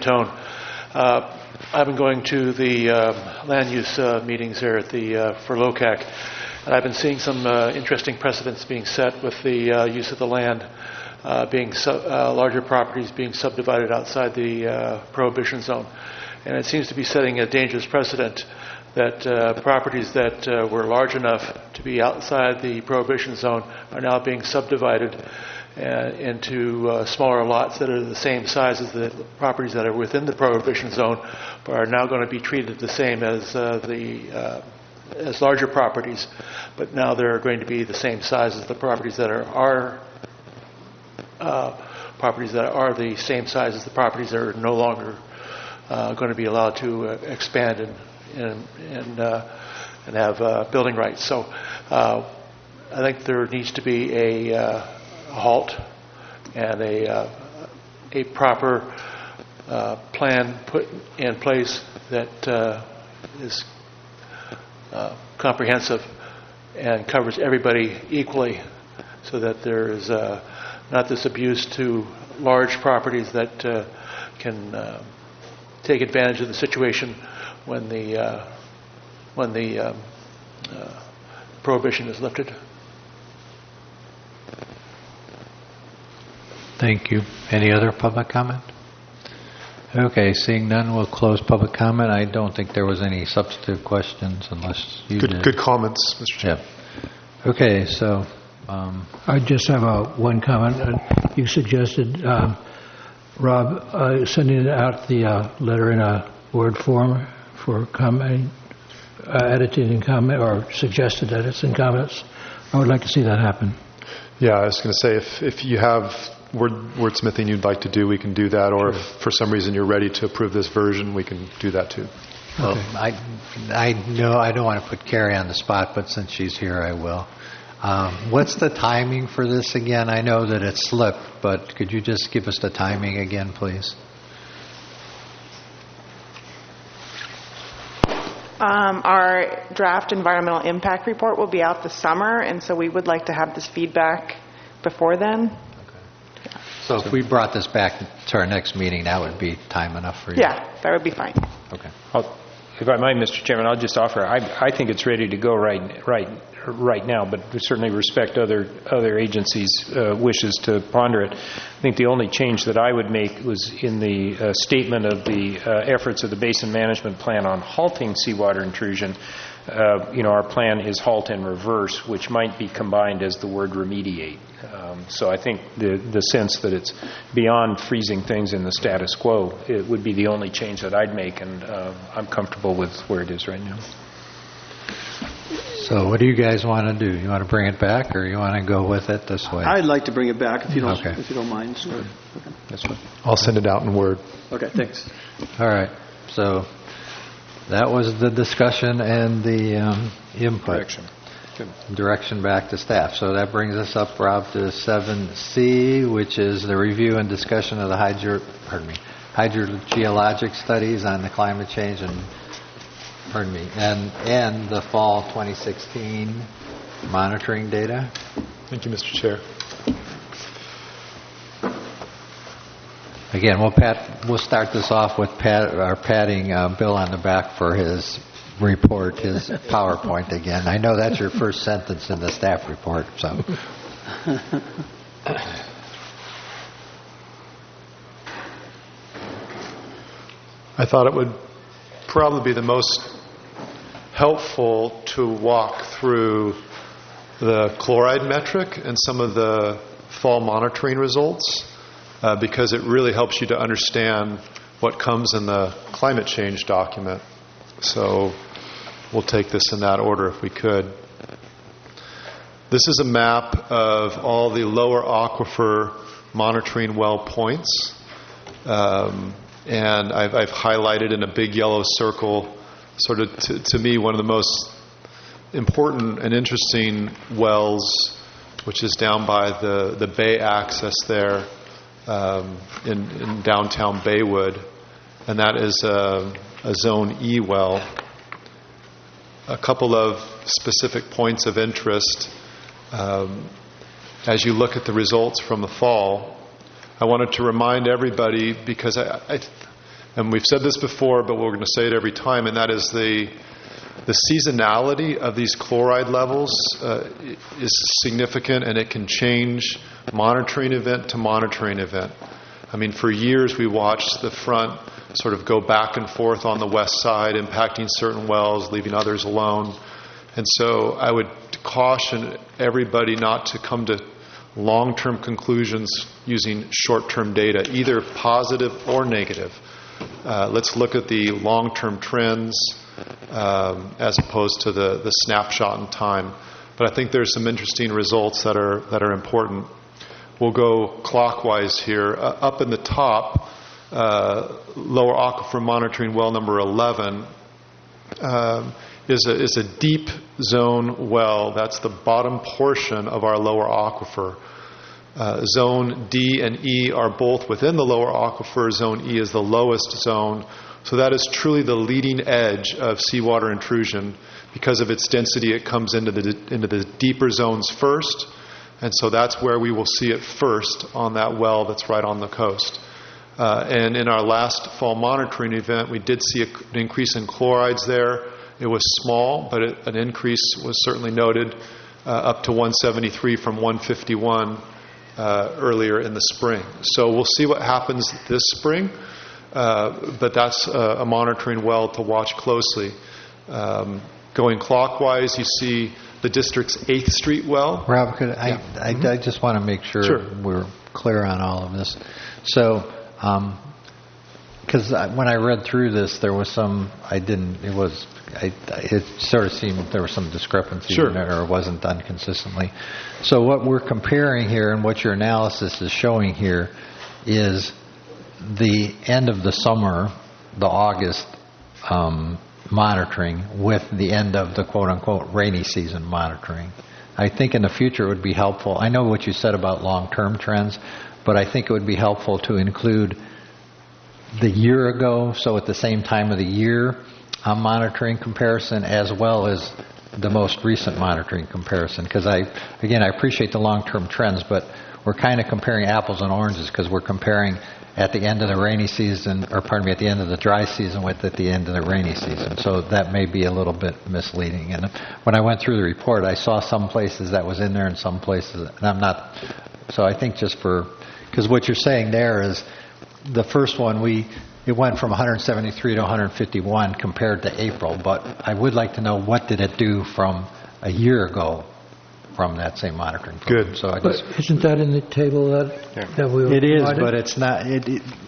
tone, I've been going to the land use meetings there at for LOCAC, and I've been seeing some interesting precedents being set with the use of the land, larger properties being subdivided outside the prohibition zone, and it seems to be setting a dangerous precedent that properties that were large enough to be outside the prohibition zone are now being subdivided into smaller lots that are the same size as the properties that are within the prohibition zone, but are now going to be treated the same as larger properties. But now they're going to be the same size as the properties that are the same size as the properties that are no longer going to be allowed to expand and have building rights. So I think there needs to be a halt and a proper plan put in place that is comprehensive and covers everybody equally, so that there is not this abuse to large properties that can take advantage of the situation when the prohibition is lifted. Thank you. Any other public comment? Okay, seeing none, we'll close public comment. I don't think there was any substantive questions unless you did. Good comments, Mr. Chair. Yep. Okay, so... I just have one comment. You suggested, Rob, sending out the letter in a Word form for comment, edited and comment, or suggested edits and comments. I would like to see that happen. Yeah, I was going to say, if you have wordsmithing you'd like to do, we can do that, or if for some reason you're ready to approve this version, we can do that too. Well, I know I don't want to put Carrie on the spot, but since she's here, I will. What's the timing for this again? I know that it slipped, but could you just give us the timing again, please? Our draft environmental impact report will be out this summer, and so we would like to have this feedback before then. Okay. So if we brought this back to our next meeting, that would be time enough for you? Yeah, that would be fine. Okay. If I might, Mr. Chairman, I'll just offer, I think it's ready to go right now, but we certainly respect other agencies' wishes to ponder it. I think the only change that I would make was in the statement of the efforts of the Basin Management Plan on halting seawater intrusion. Our plan is halt and reverse, which might be combined as the word remediate. So I think the sense that it's beyond freezing things in the status quo, it would be the only change that I'd make, and I'm comfortable with where it is right now. So what do you guys want to do? You want to bring it back, or you want to go with it this way? I'd like to bring it back if you don't, Okay. if you don't mind. Sure. Okay. That's fine. I'll send it out in Word. Okay, thanks. All right. So that was the discussion and the input. Direction back to staff. So that brings us up, Rob, to 7C, which is the review and discussion of the hydrogeologic studies on the climate change and the fall 2016 monitoring data. Thank you, Mr. Chair. Again, we'll start this off with patting Bill on the back for his report, his PowerPoint again. I know that's your first sentence in the staff report, so. I thought it would probably be the most helpful to walk through the chloride metric and some of the fall monitoring results because it really helps you to understand what comes in the climate change document. So we'll take this in that order if we could. This is a map of all the lower aquifer monitoring well points. And I've highlighted in a big yellow circle sort of, to me, one of the most important and interesting wells, which is down by the bay access there in downtown Baywood. And that is a Zone E well. A couple of specific points of interest. As you look at the results from the fall, I wanted to remind everybody, because and we've said this before, but we're going to say it every time, and that is the seasonality of these chloride levels is significant, and it can change monitoring event to monitoring event. I mean, for years we watched the front sort of go back and forth on the west side, impacting certain wells, leaving others alone. And so I would caution everybody not to come to long-term conclusions using short-term data, either positive or negative. Let's look at the long-term trends as opposed to the snapshot in time. But I think there's some interesting results that are important. We'll go clockwise here. Up in the top, lower aquifer monitoring well number 11 is a deep zone well. That's the bottom portion of our lower aquifer. Zone D and E are both within the lower aquifer. Zone E is the lowest zone. So that is truly the leading edge of seawater intrusion. Because of its density, it comes into the deeper zones first. And so that's where we will see it first on that well that's right on the coast. And in our last fall monitoring event, we did see an increase in chlorides there. It was small, but an increase was certainly noted up to 173 from 151 earlier in the spring. So we'll see what happens this spring, but that's a monitoring well to watch closely. Going clockwise, you see the district's 8th Street well. Rob, I just want to make sure we're clear on all of this. So, because when I read through this, there was some, it sort of seemed there was some discrepancy in it, or it wasn't done consistently. So what we're comparing here and what your analysis is showing here is the end of the summer, the August monitoring, with the end of the quote-unquote rainy season monitoring. I think in the future it would be helpful. I know what you said about long-term trends, but I think it would be helpful to include the year ago, so at the same time of the year, monitoring comparison, as well as the most recent monitoring comparison. Because I appreciate the long-term trends, but we're kind of comparing apples and oranges because we're comparing at the end of the rainy season, or pardon me, at the end of the dry season with at the end of the rainy season. So that may be a little bit misleading. And when I went through the report, I saw some places that was in there and some places, and I'm not. So I think just because what you're saying there is the first one, it went from 173 to 151 compared to April, but I would like to know what did it do from a year ago from that same monitoring program. Good. So But isn't that in the table that we it is, provided? but it's not.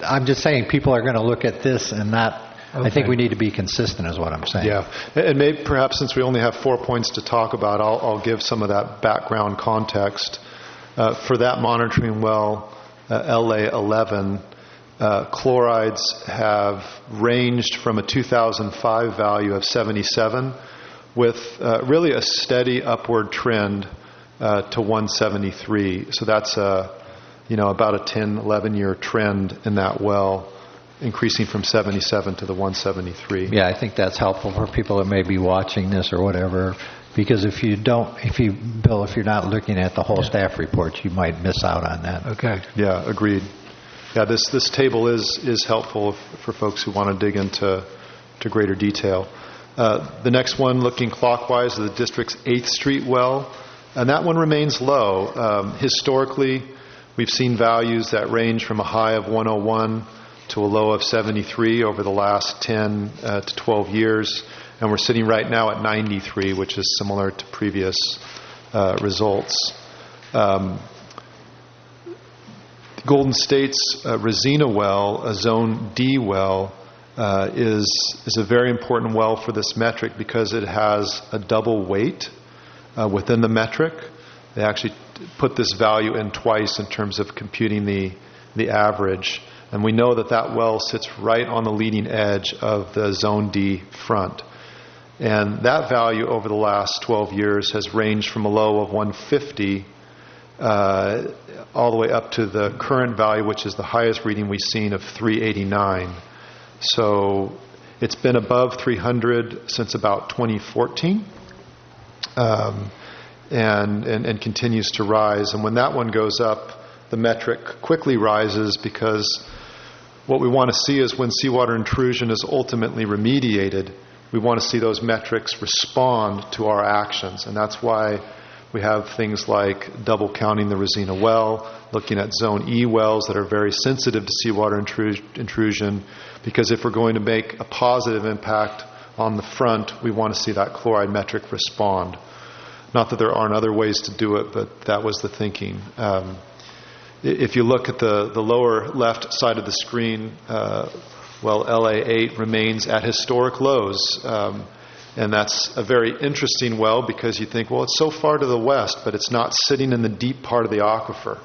I'm just saying people are going to look at this and not. I think we need to be consistent, is what I'm saying. Yeah, and maybe perhaps since we only have 4 points to talk about, I'll give some of that background context. For that monitoring well, LA 11, chlorides have ranged from a 2005 value of 77 with really a steady upward trend to 173. So that's about a 10, 11-year trend in that well, increasing from 77 to the 173. Yeah, I think that's helpful for people that may be watching this or whatever, because if you're not looking at the whole staff report, you might miss out on that. Okay. Yeah, agreed. Yeah, this table is helpful for folks who want to dig into greater detail. The next one, looking clockwise, is the district's 8th Street well, and that one remains low. Historically, we've seen values that range from a high of 101 to a low of 73 over the last 10 to 12 years, and we're sitting right now at 93, which is similar to previous results. Golden State's Resina well, a Zone D well, is a very important well for this metric because it has a double weight within the metric. They actually put this value in twice in terms of computing the average. And we know that well sits right on the leading edge of the Zone D front. And that value over the last 12 years has ranged from a low of 150 all the way up to the current value, which is the highest reading we've seen, of 389. So it's been above 300 since about 2014 and continues to rise. And when that one goes up, the metric quickly rises, because what we want to see is when seawater intrusion is ultimately remediated, we want to see those metrics respond to our actions. And that's why we have things like double counting the Resina well, looking at Zone E wells that are very sensitive to seawater intrusion, because if we're going to make a positive impact on the front, we want to see that chloride metric respond. Not that there aren't other ways to do it, but that was the thinking. If you look at the lower left side of the screen, LA8 remains at historic lows. And that's a very interesting well, because you think, well, it's so far to the west, but it's not sitting in the deep part of the aquifer.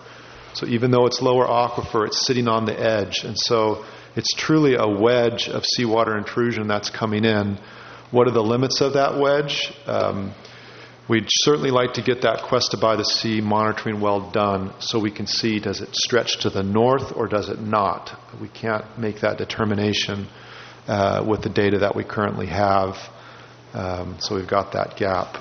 So even though it's lower aquifer, it's sitting on the edge. And so it's truly a wedge of seawater intrusion that's coming in. What are the limits of that wedge? We'd certainly like to get that Cuesta by the Sea monitoring well done so we can see, does it stretch to the north or does it not? We can't make that determination with the data that we currently have. So we've got that gap.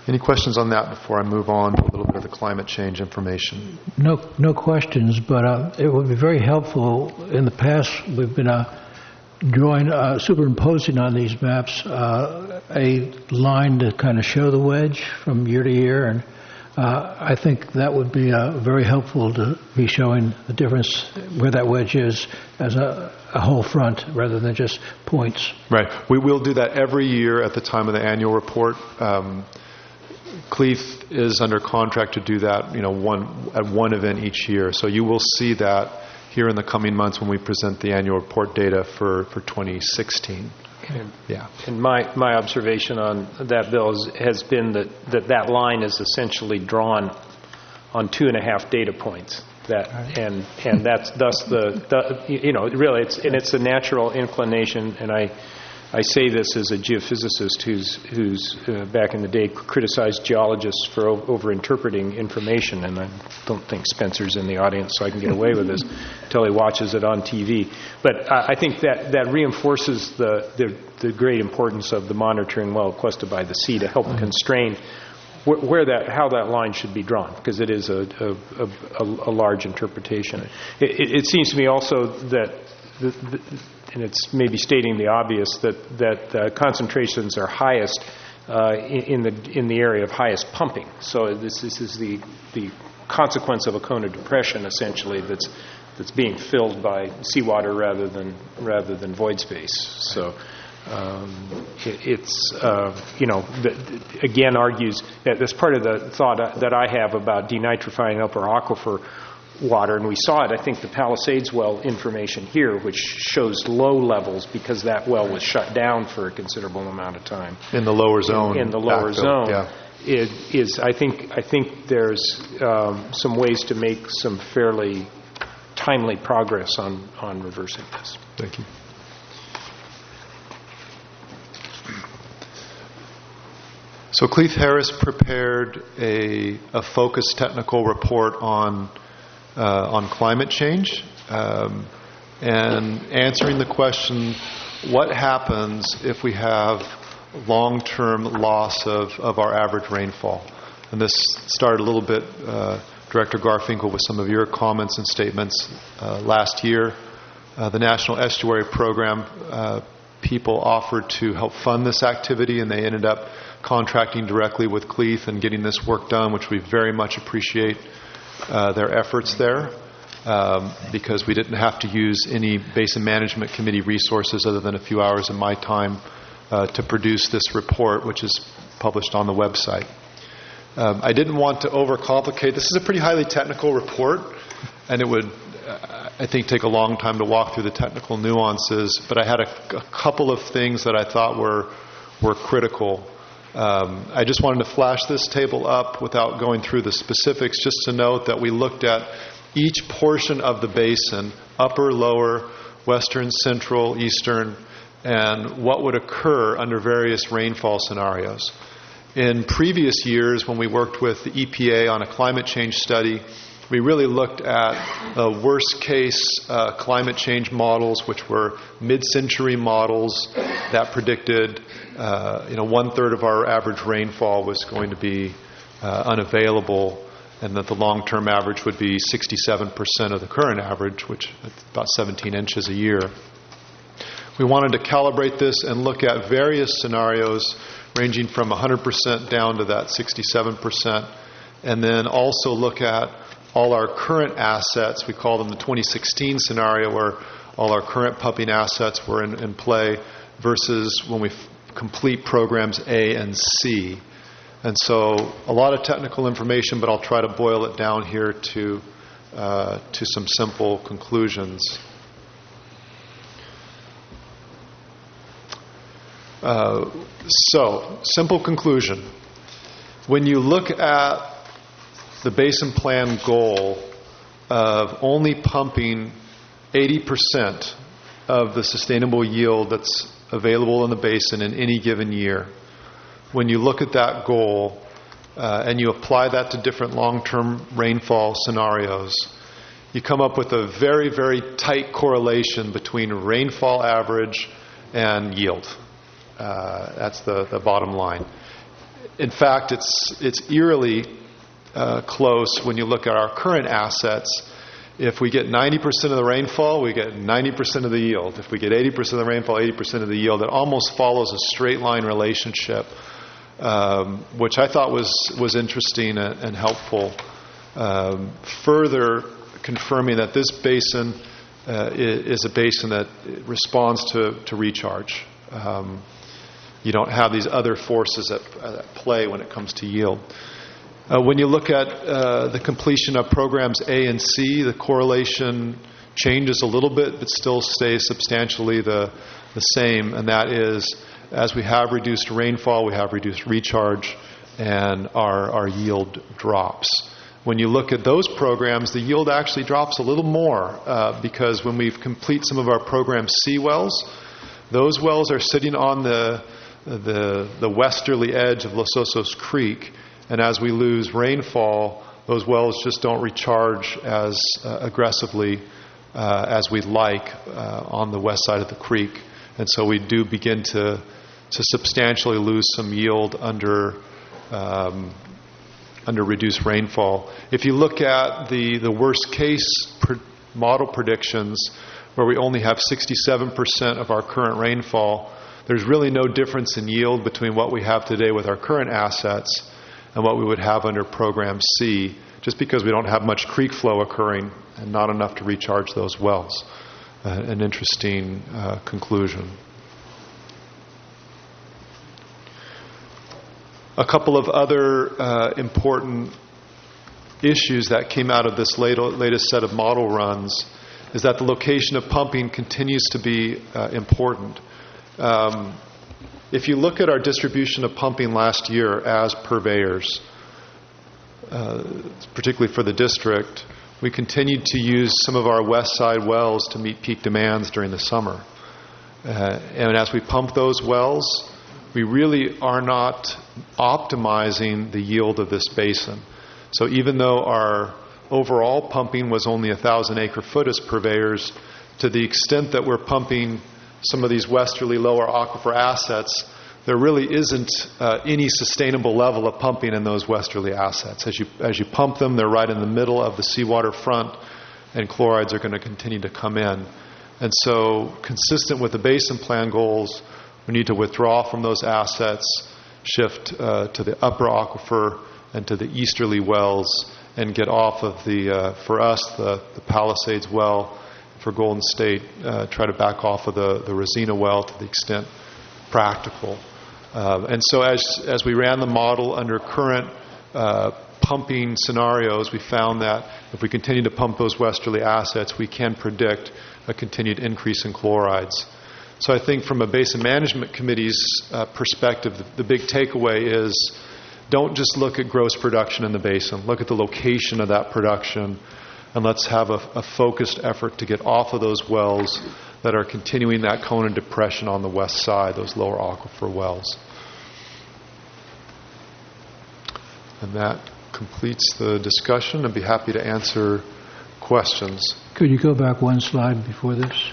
Any questions on that before I move on to a little bit of the climate change information? No questions, but it would be very helpful. In the past, we've been superimposing on these maps a line to kind of show the wedge from year to year, and I think that would be very helpful to be showing the difference where that wedge is as a whole front rather than just points. Right. We will do that every year at the time of the annual report. Cleef is under contract to do that, at one event each year. So you will see that here in the coming months when we present the annual report data for 2016. Yeah. And my observation on that, Bill, has been that line is essentially drawn on 2.5 data points. And that's thus really it's a natural inclination. And I say this as a geophysicist who's back in the day criticized geologists for over-interpreting information, and I don't think Spencer's in the audience, so I can get away with this until he watches it on TV. But I think that reinforces the great importance of the monitoring well Cuesta by the Sea to help constrain how that line should be drawn, because it is a large interpretation. It seems to me also that, and it's maybe stating the obvious, that concentrations are highest in the area of highest pumping. So this is the consequence of a cone of depression, essentially, that's being filled by seawater rather than void space. So it's again argues that that's part of the thought that I have about denitrifying upper aquifer water, and we saw it, I think, the Palisades well information here, which shows low levels because that well was shut down for a considerable amount of time. In the lower zone. In the lower zone. Yeah. It is, I think there's some ways to make some fairly timely progress on reversing this. Thank you. So Cleith Harris prepared a focused technical report on climate change and answering the question, what happens if we have long-term loss of our average rainfall? And this started a little bit, Director Garfinkel, with some of your comments and statements last year. The National Estuary Program people offered to help fund this activity, and they ended up contracting directly with Cleith and getting this work done, which we very much appreciate their efforts there, because we didn't have to use any Basin Management Committee resources other than a few hours of my time to produce this report, which is published on the website. I didn't want to overcomplicate. This is a pretty highly technical report, and it would, I think, take a long time to walk through the technical nuances, but I had a couple of things that I thought were critical. I just wanted to flash this table up without going through the specifics, just to note that we looked at each portion of the basin, upper, lower, western, central, eastern, and what would occur under various rainfall scenarios. In previous years, when we worked with the EPA on a climate change study, we really looked at worst-case climate change models, which were mid-century models that predicted 1/3 of our average rainfall was going to be unavailable, and that the long-term average would be 67% of the current average, which is about 17 inches a year. We wanted to calibrate this and look at various scenarios ranging from 100% down to that 67%, and then also look at all our current assets. We call them the 2016 scenario, where all our current pumping assets were in play, versus when we complete programs A and C. And so a lot of technical information, but I'll try to boil it down here to some simple conclusions. So, simple conclusion. When you look at the basin plan goal of only pumping 80% of the sustainable yield that's available in the basin in any given year, when you look at that goal and you apply that to different long-term rainfall scenarios, you come up with a very, very tight correlation between rainfall average and yield. That's the bottom line. In fact, it's eerily close when you look at our current assets. If we get 90% of the rainfall, we get 90% of the yield. If we get 80% of the rainfall, 80% of the yield. It almost follows a straight line relationship, which I thought was interesting and helpful. Further confirming that this basin is a basin that responds to recharge. You don't have these other forces at play when it comes to yield. When you look at the completion of programs A and C, the correlation changes a little bit, but still stays substantially the same, and that is, as we have reduced rainfall, we have reduced recharge, and our yield drops. When you look at those programs, the yield actually drops a little more, because when we complete some of our program C wells, those wells are sitting on the westerly edge of Los Osos Creek, and as we lose rainfall, those wells just don't recharge as aggressively as we'd like on the west side of the creek, and so we do begin to substantially lose some yield under under reduced rainfall. If you look at the worst case model predictions, where we only have 67% of our current rainfall, there's really no difference in yield between what we have today with our current assets and what we would have under Program C, just because we don't have much creek flow occurring and not enough to recharge those wells. An interesting conclusion. A couple of other important issues that came out of this latest set of model runs is that the location of pumping continues to be important. If you look at our distribution of pumping last year as purveyors, particularly for the district, we continued to use some of our west side wells to meet peak demands during the summer. And as we pump those wells, we really are not optimizing the yield of this basin. So even though our overall pumping was only 1,000 acre-foot as purveyors, to the extent that we're pumping some of these westerly lower aquifer assets, there really isn't any sustainable level of pumping in those westerly assets. As you pump them, they're right in the middle of the seawater front, and chlorides are going to continue to come in. And so, consistent with the basin plan goals, we need to withdraw from those assets, shift to the upper aquifer and to the easterly wells, and get off of for us, the Palisades well. For Golden State, try to back off of the Rosina well to the extent practical. And so as we ran the model under current pumping scenarios, we found that if we continue to pump those westerly assets, we can predict a continued increase in chlorides. So I think from a Basin Management Committee's perspective, the big takeaway is don't just look at gross production in the basin. Look at the location of that production, and let's have a focused effort to get off of those wells that are continuing that cone of depression on the west side, those lower aquifer wells. And that completes the discussion. I'd be happy to answer questions. Could you go back one slide before this?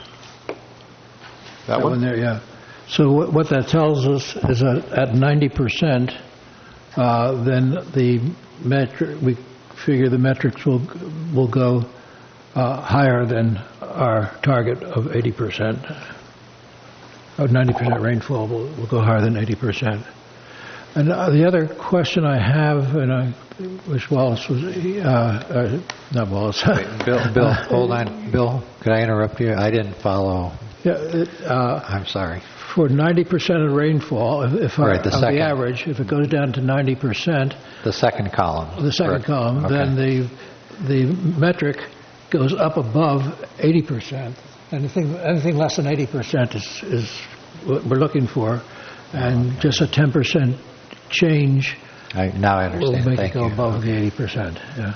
That one? There, yeah. So what that tells us is that at 90%, then the we figure the metrics will go higher than our target of 80%. Of 90% rainfall will go higher than 80%. And the other question I have, and I wish Wallace was, not Wallace. Wait, Bill, hold on. Bill, could I interrupt you? I didn't follow. Yeah, I'm sorry. For 90% of rainfall, the average, if it goes down to 90%, the second column. The second column, okay. Then the metric goes up above 80%. Anything less than 80% is what we're looking for, and just a 10% change now I understand. will make Thank it go you. above the 80%. Yeah.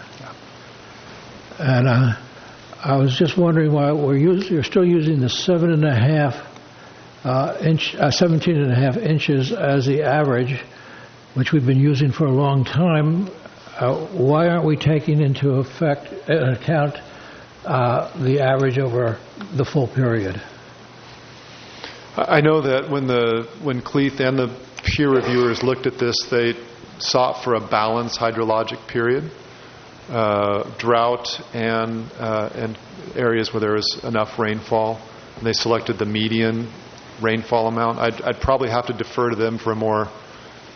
And I was just wondering why you're still using the 17.5 inches as the average, which we've been using for a long time. Why aren't we taking into account the average over the full period? I know that when Cleath and the peer reviewers looked at this, they sought for a balanced hydrologic period, drought and areas where there is enough rainfall. And they selected the median rainfall amount. I'd probably have to defer to them for a more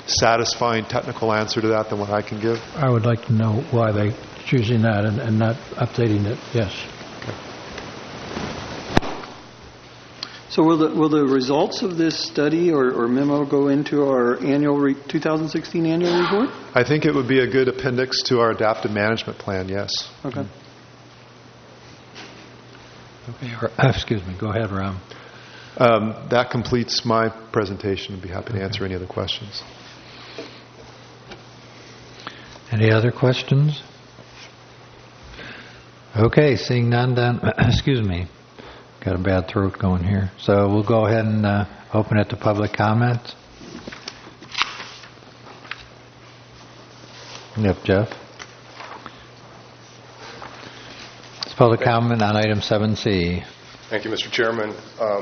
satisfying technical answer to that than what I can give. I would like to know why they're choosing that and not updating it. Yes. So will the results of this study or memo go into our annual 2016 annual report? I think it would be a good appendix to our adaptive management plan, yes. Okay. Excuse me. Go ahead, Ram. That completes my presentation. I'd be happy to answer any other questions. Any other questions? Okay, seeing none, then, excuse me. Got a bad throat going here. So we'll go ahead and open it to public comments. Yep, Jeff. It's public comment on item 7C. Thank you, Mr. Chairman,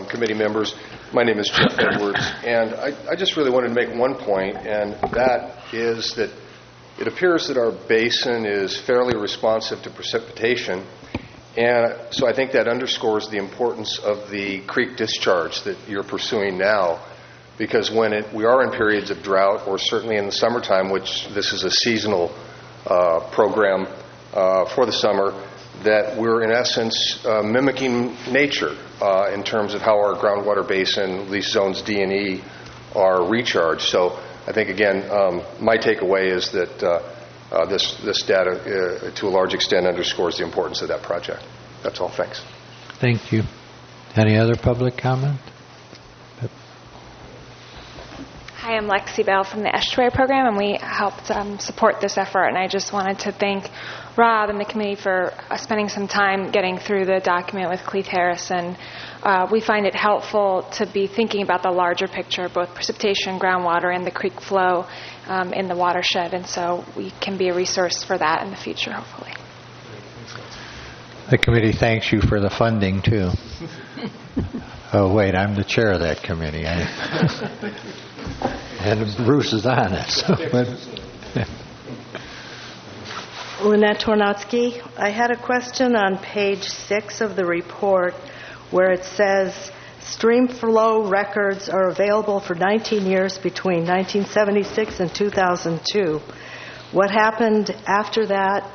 committee members. My name is Jeff Edwards, and I just really wanted to make one point, and that is that it appears that our basin is fairly responsive to precipitation, and so I think that underscores the importance of the creek discharge that you're pursuing now, because when we are in periods of drought, or certainly in the summertime, which this is a seasonal program for the summer, that we're in essence mimicking nature in terms of how our groundwater basin, at least zones D and E, are recharged. So I think, again, my takeaway is that this data, to a large extent, underscores the importance of that project. That's all. Thanks. Thank you. Any other public comment? Hi, I'm Lexi Bell from the Estuary Program, and we helped support this effort. And I just wanted to thank Rob and the committee for spending some time getting through the document with Cleith Harris. And we find it helpful to be thinking about the larger picture, both precipitation, groundwater, and the creek flow in the watershed. And so we can be a resource for that in the future, hopefully. The committee thanks you for the funding, too. Oh, wait, I'm the chair of that committee. And Bruce is on it. So. Lynette Tornotsky. I had a question on page 6 of the report where it says stream flow records are available for 19 years between 1976 and 2002. What happened after that?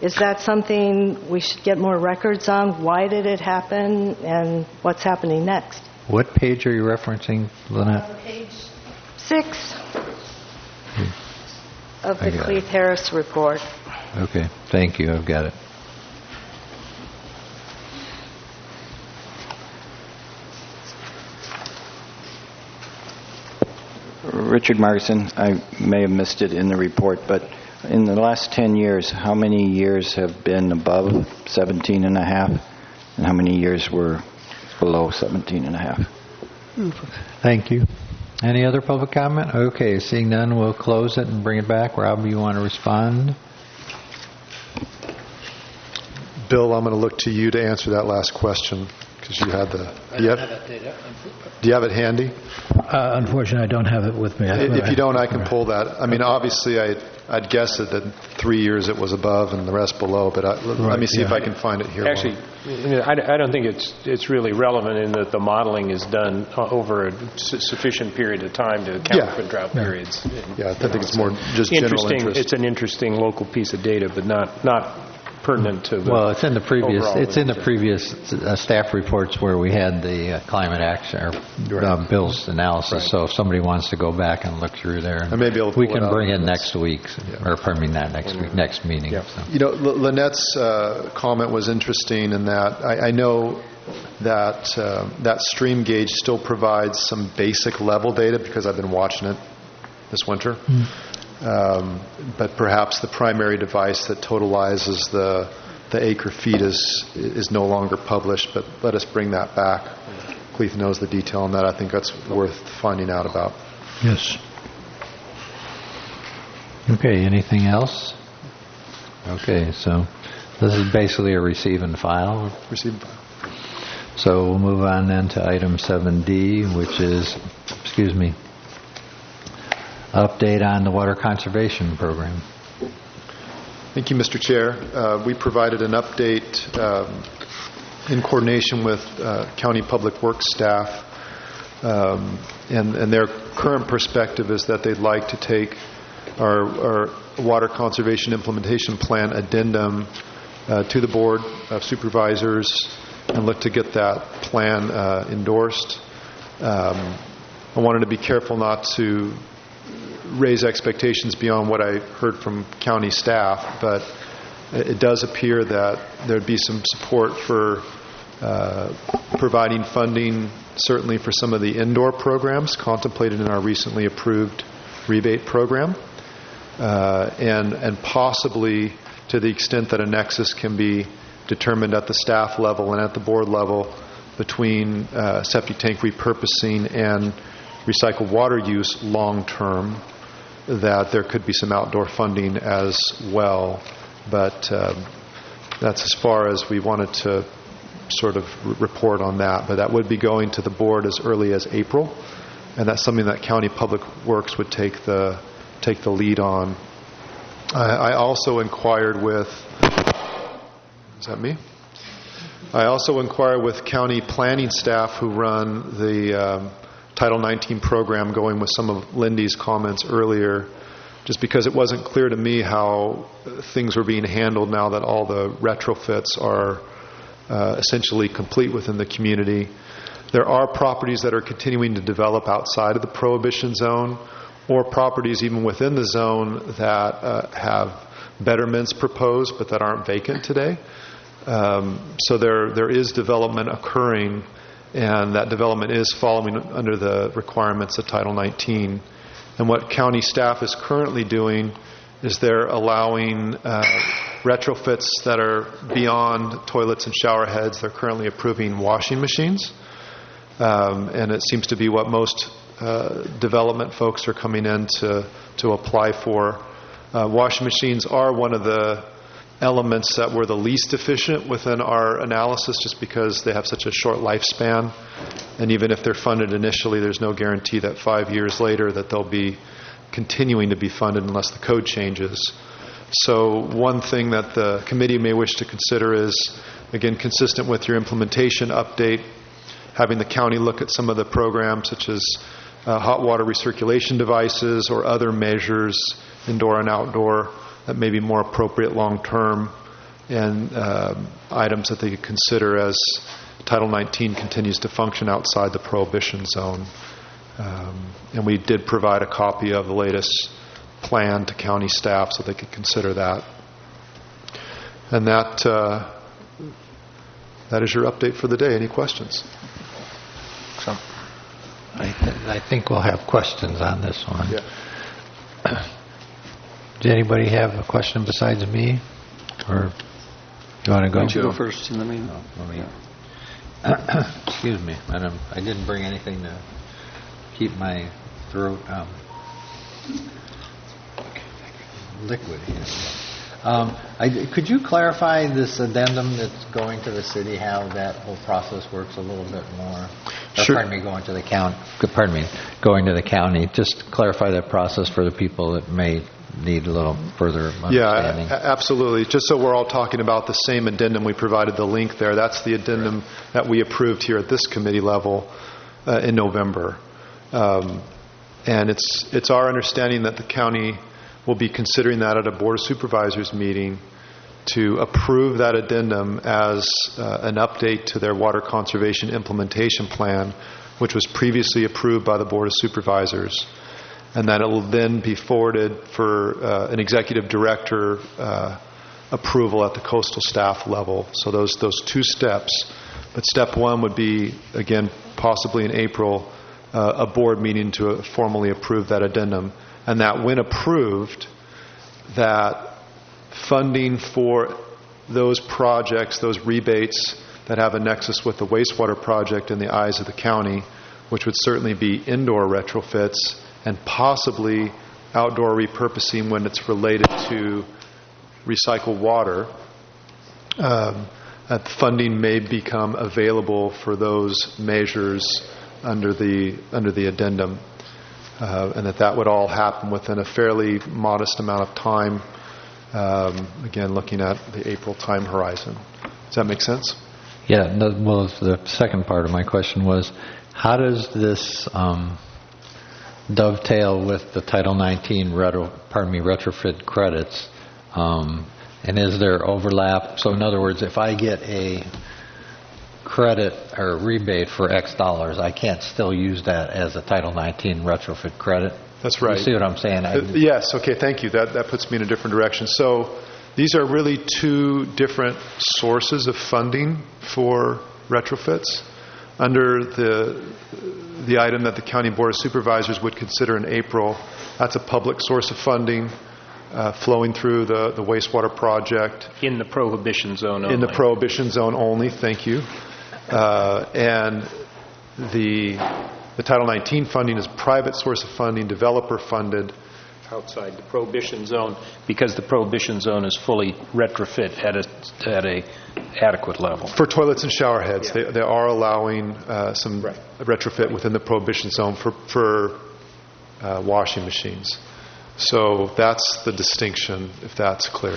Is that something we should get more records on? Why did it happen, and what's happening next? What page are you referencing, Lynette? Page 6 of the Cleith Harris report. Okay, thank you. I've got it. Richard Marson, I may have missed it in the report, but in the last 10 years, how many years have been above 17 and a half, and how many years were below 17 and a half? Thank you. Any other public comment? Okay, seeing none, we'll close it and bring it back. Rob, you want to respond? Bill, I'm going to look to you to answer that last question, because you had the... Do you have it handy? Unfortunately, I don't have it with me. If you don't, I can pull that. I mean, obviously, I'd guess that 3 years it was above and the rest below, but let me see if I can find it here. Actually, I don't think it's really relevant in that the modeling is done over a sufficient period of time to account for drought periods. Yeah, I think it's more just general interest. It's an interesting local piece of data, but not pertinent to the it's in the previous overall it's in the previous staff reports where we had the climate action or Bill's analysis. Right. So if somebody wants to go back and look through there, we can bring it next week, or pardon me, not next week, next meeting. Yeah. So. You know, Lynette's comment was interesting in that I know that that stream gauge still provides some basic level data because I've been watching it this winter. But perhaps the primary device that totalizes the acre feet is no longer published, but let us bring that back. Cleith knows the detail on that. I think that's worth finding out about. Yes. Okay, anything else? Okay, so this is basically a receive and file. Receive and file. So we'll move on then to item 7D, which is, update on the water conservation program. Thank you, Mr. Chair. We provided an update in coordination with County Public Works staff, and their current perspective is that they'd like to take our water conservation implementation plan addendum to the Board of Supervisors and look to get that plan endorsed. I wanted to be careful not to raise expectations beyond what I heard from county staff, but it does appear that there'd be some support for providing funding, certainly for some of the indoor programs contemplated in our recently approved rebate program, and possibly to the extent that a nexus can be determined at the staff level and at the board level between septic tank repurposing and recycled water use long term, that there could be some outdoor funding as well. But that's as far as we wanted to sort of report on that. But that would be going to the board as early as April, and that's something that County Public Works would take the lead on I also inquired with, is that me? I also inquired with county planning staff who run the Title 19 program, going with some of Lindy's comments earlier, just because it wasn't clear to me how things were being handled now that all the retrofits are essentially complete within the community. There are properties that are continuing to develop outside of the prohibition zone, or properties even within the zone that have betterments proposed but that aren't vacant today. So there is development occurring, and that development is following under the requirements of Title 19. And what county staff is currently doing is they're allowing retrofits that are beyond toilets and shower heads. They're currently approving washing machines. And it seems to be what most development folks are coming in to apply for. Washing machines are one of the elements that were the least efficient within our analysis, just because they have such a short lifespan. And even if they're funded initially, there's no guarantee that 5 years later that they'll be continuing to be funded unless the code changes. So one thing that the committee may wish to consider is, again, consistent with your implementation update, having the county look at some of the programs such as hot water recirculation devices or other measures, indoor and outdoor, that may be more appropriate long-term, and items that they could consider as Title 19 continues to function outside the prohibition zone. And we did provide a copy of the latest plan to county staff so they could consider that. And that is your update for the day. Any questions? So, I think we'll have questions on this one. Yeah. Does anybody have a question besides me? Or you want to go? Why don't you go first in the meeting? Excuse me, madam. I didn't bring anything to keep my throat liquid here. Could you clarify this addendum that's going to the city, how that whole process works a little bit more? Sure. Pardon me, going to the county. Just clarify that process for the people that may need a little further understanding. Yeah, absolutely. Just so we're all talking about the same addendum, we provided the link there. That's the addendum that we approved here at this committee level in November. And it's our understanding that the county will be considering that at a Board of Supervisors meeting to approve that addendum as an update to their water conservation implementation plan, which was previously approved by the Board of Supervisors. And that it will then be forwarded for an executive director approval at the coastal staff level. So those two steps. But step one would be, again, possibly in April, a board meeting to formally approve that addendum. And that when approved, that funding for those projects, those rebates that have a nexus with the wastewater project in the eyes of the county, which would certainly be indoor retrofits, and possibly outdoor repurposing when it's related to recycled water, that funding may become available for those measures under the addendum, and that would all happen within a fairly modest amount of time, again, looking at the April time horizon. Does that make sense? Yeah, well, the second part of my question was, how does this dovetail with the Title 19 retrofit credits, and is there overlap? So in other words, if I get a credit or rebate for X dollars, I can't still use that as a Title 19 retrofit credit? That's right. You see what I'm saying? Yes, okay, thank you. That puts me in a different direction. So these are really two different sources of funding for retrofits. Under the item that the County Board of Supervisors would consider in April, that's a public source of funding flowing through the wastewater project. In the prohibition zone only. In the prohibition zone only, thank you. And the Title 19 funding is a private source of funding, developer funded. Outside the prohibition zone, because the prohibition zone is fully retrofit at a adequate level. For toilets and shower heads, they are allowing some retrofit within the prohibition zone for washing machines. So that's the distinction, if that's clear.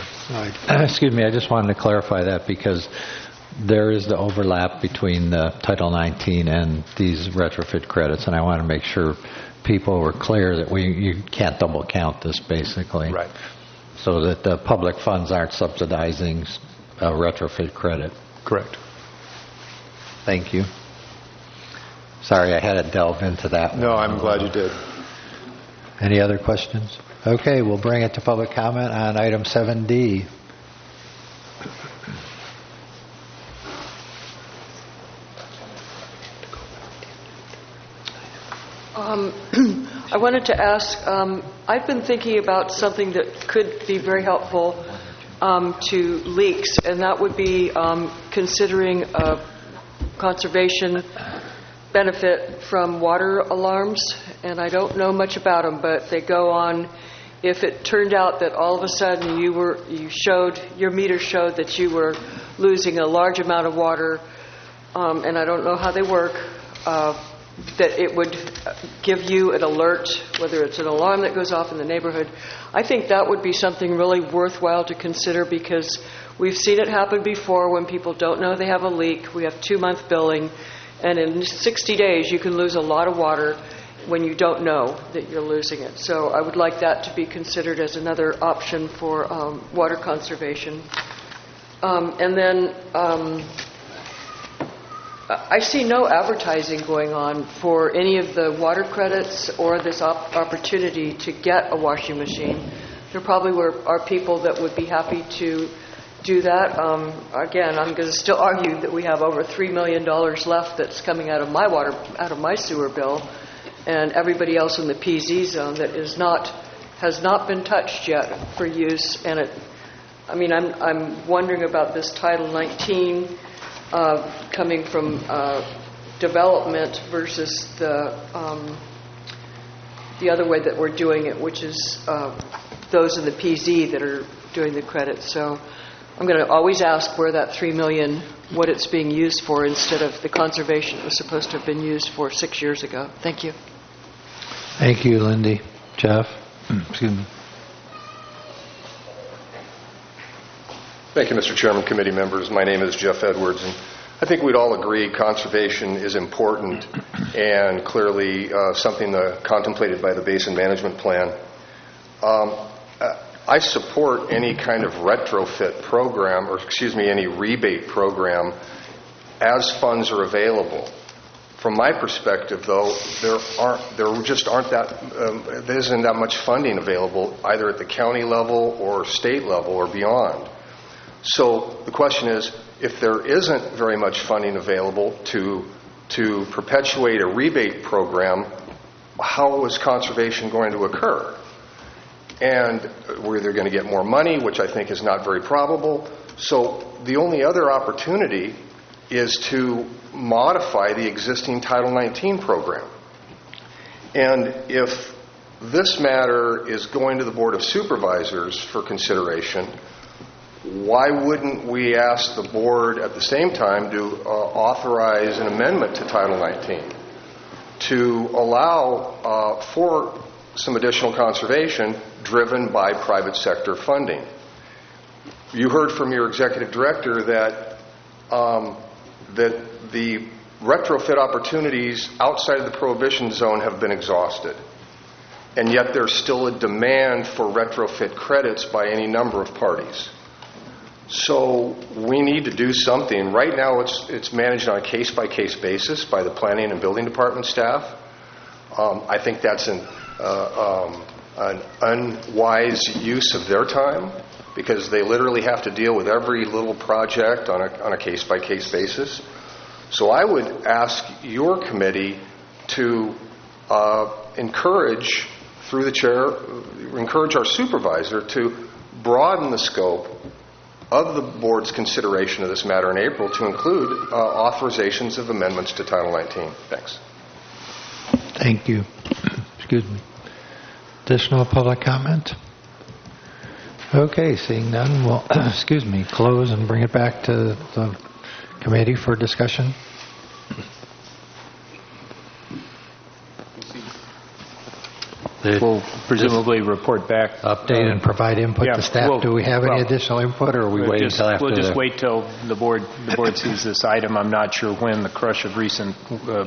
Excuse me, I just wanted to clarify that because there is the overlap between the Title 19 and these retrofit credits, and I want to make sure people were clear that you can't double count this, basically. Right. So that the public funds aren't subsidizing a retrofit credit. Correct. Thank you. Sorry, I had to delve into that. No, I'm glad you did. Any other questions? Okay, we'll bring it to public comment on item 7D. I wanted to ask, I've been thinking about something that could be very helpful to leaks, and that would be considering a conservation benefit from water alarms. And I don't know much about them, but they go on. If it turned out that all of a sudden your meter showed that you were losing a large amount of water, and I don't know how they work, that it would give you an alert, whether it's an alarm that goes off in the neighborhood. I think that would be something really worthwhile to consider, because we've seen it happen before when people don't know they have a leak. We have 2-month billing, and in 60 days you can lose a lot of water when you don't know that you're losing it. So I would like that to be considered as another option for water conservation. And then I see no advertising going on for any of the water credits or this opportunity to get a washing machine. There probably are people that would be happy to do that. Again, I'm going to still argue that we have over $3 million left that's coming out of my sewer bill, and everybody else in the PZ zone that has not been touched yet for use. And I'm wondering about this Title 19 coming from development versus the other way that we're doing it, which is those in the PZ that are doing the credits. So I'm going to always ask where that $3 million, what it's being used for, instead of the conservation it was supposed to have been used for 6 years ago. Thank you. Thank you, Lindy. Jeff? Excuse me. Thank you, Mr. Chairman, committee members. My name is Jeff Edwards, and I think we'd all agree conservation is important and clearly something contemplated by the Basin Management Plan. I support any kind of retrofit program, any rebate program as funds are available. From my perspective, though, there isn't that much funding available either at the county level or state level or beyond. So the question is, if there isn't very much funding available to perpetuate a rebate program, how is conservation going to occur? And we're either going to get more money, which I think is not very probable. So the only other opportunity is to modify the existing Title 19 program. And if this matter is going to the Board of Supervisors for consideration, why wouldn't we ask the board at the same time to authorize an amendment to Title 19 to allow for some additional conservation driven by private sector funding? You heard from your executive director that the retrofit opportunities outside of the prohibition zone have been exhausted, and yet there's still a demand for retrofit credits by any number of parties. So we need to do something. Right now it's managed on a case-by-case basis by the planning and building department staff. I think that's an unwise use of their time, because they literally have to deal with every little project on a case-by-case basis. So I would ask your committee to encourage, through the chair, encourage our supervisor to broaden the scope of the board's consideration of this matter in April to include authorizations of amendments to Title 19. Thanks. Thank you. Excuse me. Additional public comment? Okay, seeing none, we'll close and bring it back to the committee for discussion. we'll presumably report back. Update and provide input Yeah, to staff. Do we have any additional input, or are we waiting until after? We'll just wait till the board sees this item. I'm not sure when. The crush of recent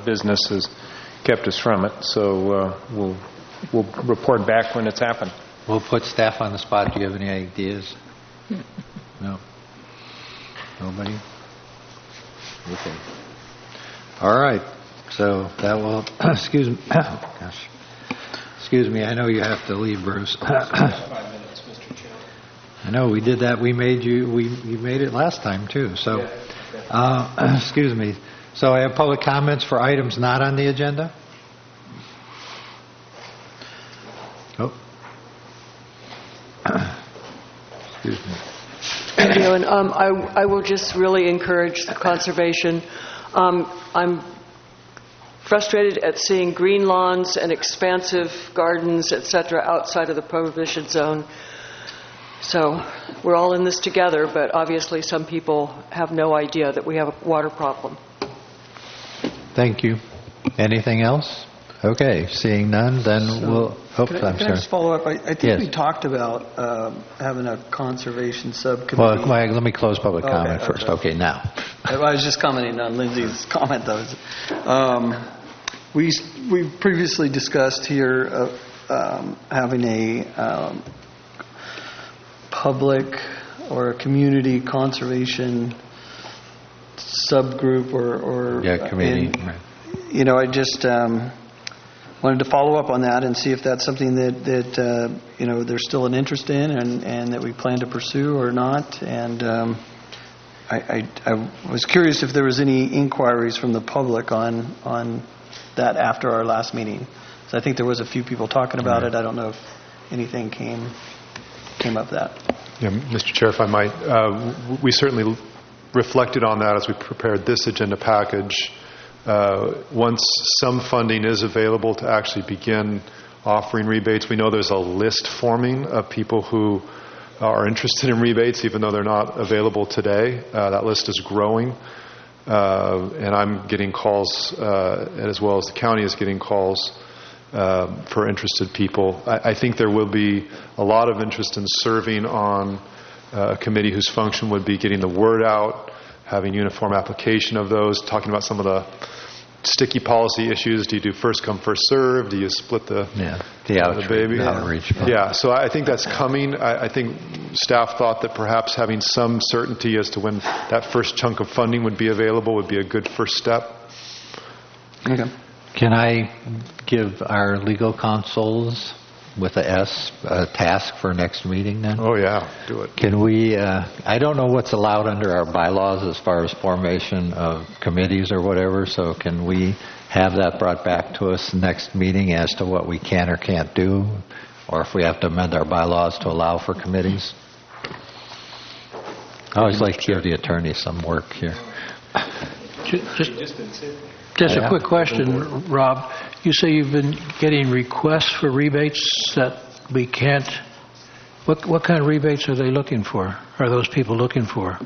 business has kept us from it, so we'll report back when it's happened. We'll put staff on the spot. Do you have any ideas? No. Nobody? Okay. All right. So that will, excuse me, gosh. Excuse me, I know you have to leave, Bruce. 5 minutes, Mr. Chair. I know, we did that. We made you made it last time, too. So, excuse me. So I have public comments for items not on the agenda? Oh. Excuse me. And I will just really encourage the conservation. I'm frustrated at seeing green lawns and expansive gardens, etc., outside of the prohibition zone. So we're all in this together, but obviously some people have no idea that we have a water problem. Thank you. Anything else? Okay, seeing none, then we'll... Can I just follow up? I think we talked about having a conservation subcommittee. Well, let me close public comment first. Okay, now. I was just commenting on Lindsay's comment, though. We previously discussed here having a public or a community conservation subgroup or committee. You know, I just wanted to follow up on that and see if that's something that you know, there's still an interest in and that we plan to pursue or not. And I was curious if there was any inquiries from the public on that after our last meeting. So I think there was a few people talking about it. I don't know if anything came up that. Yeah, Mr. Chair, if I might, we certainly reflected on that as we prepared this agenda package. Once some funding is available to actually begin offering rebates, we know there's a list forming of people who are interested in rebates, even though they're not available today. That list is growing. And I'm getting calls, as well as the county is getting calls for interested people. I think there will be a lot of interest in serving on a committee whose function would be getting the word out, having uniform application of those, talking about some of the sticky policy issues. Do you do first come, first serve? Do you split the baby? Outreach. Yeah, so I think that's coming. I think staff thought that perhaps having some certainty as to when that first chunk of funding would be available would be a good first step. Okay. Can I give our legal counsels with a S a task for next meeting then? Oh, yeah, do it. Can we, I don't know what's allowed under our bylaws as far as formation of committees or whatever, so can we have that brought back to us next meeting as to what we can or can't do, or if we have to amend our bylaws to allow for committees? I always like to give the attorney some work here. Just a quick question, Rob. You say you've been getting requests for rebates that we can't... What kind of rebates are they looking for? Are those people looking for?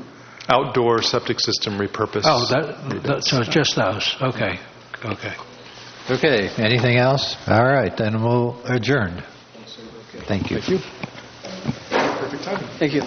Outdoor septic system repurpose. Oh, so it's just those. Okay. Okay, anything else? All right, then we'll adjourn. Thank you. Perfect timing. Thank you.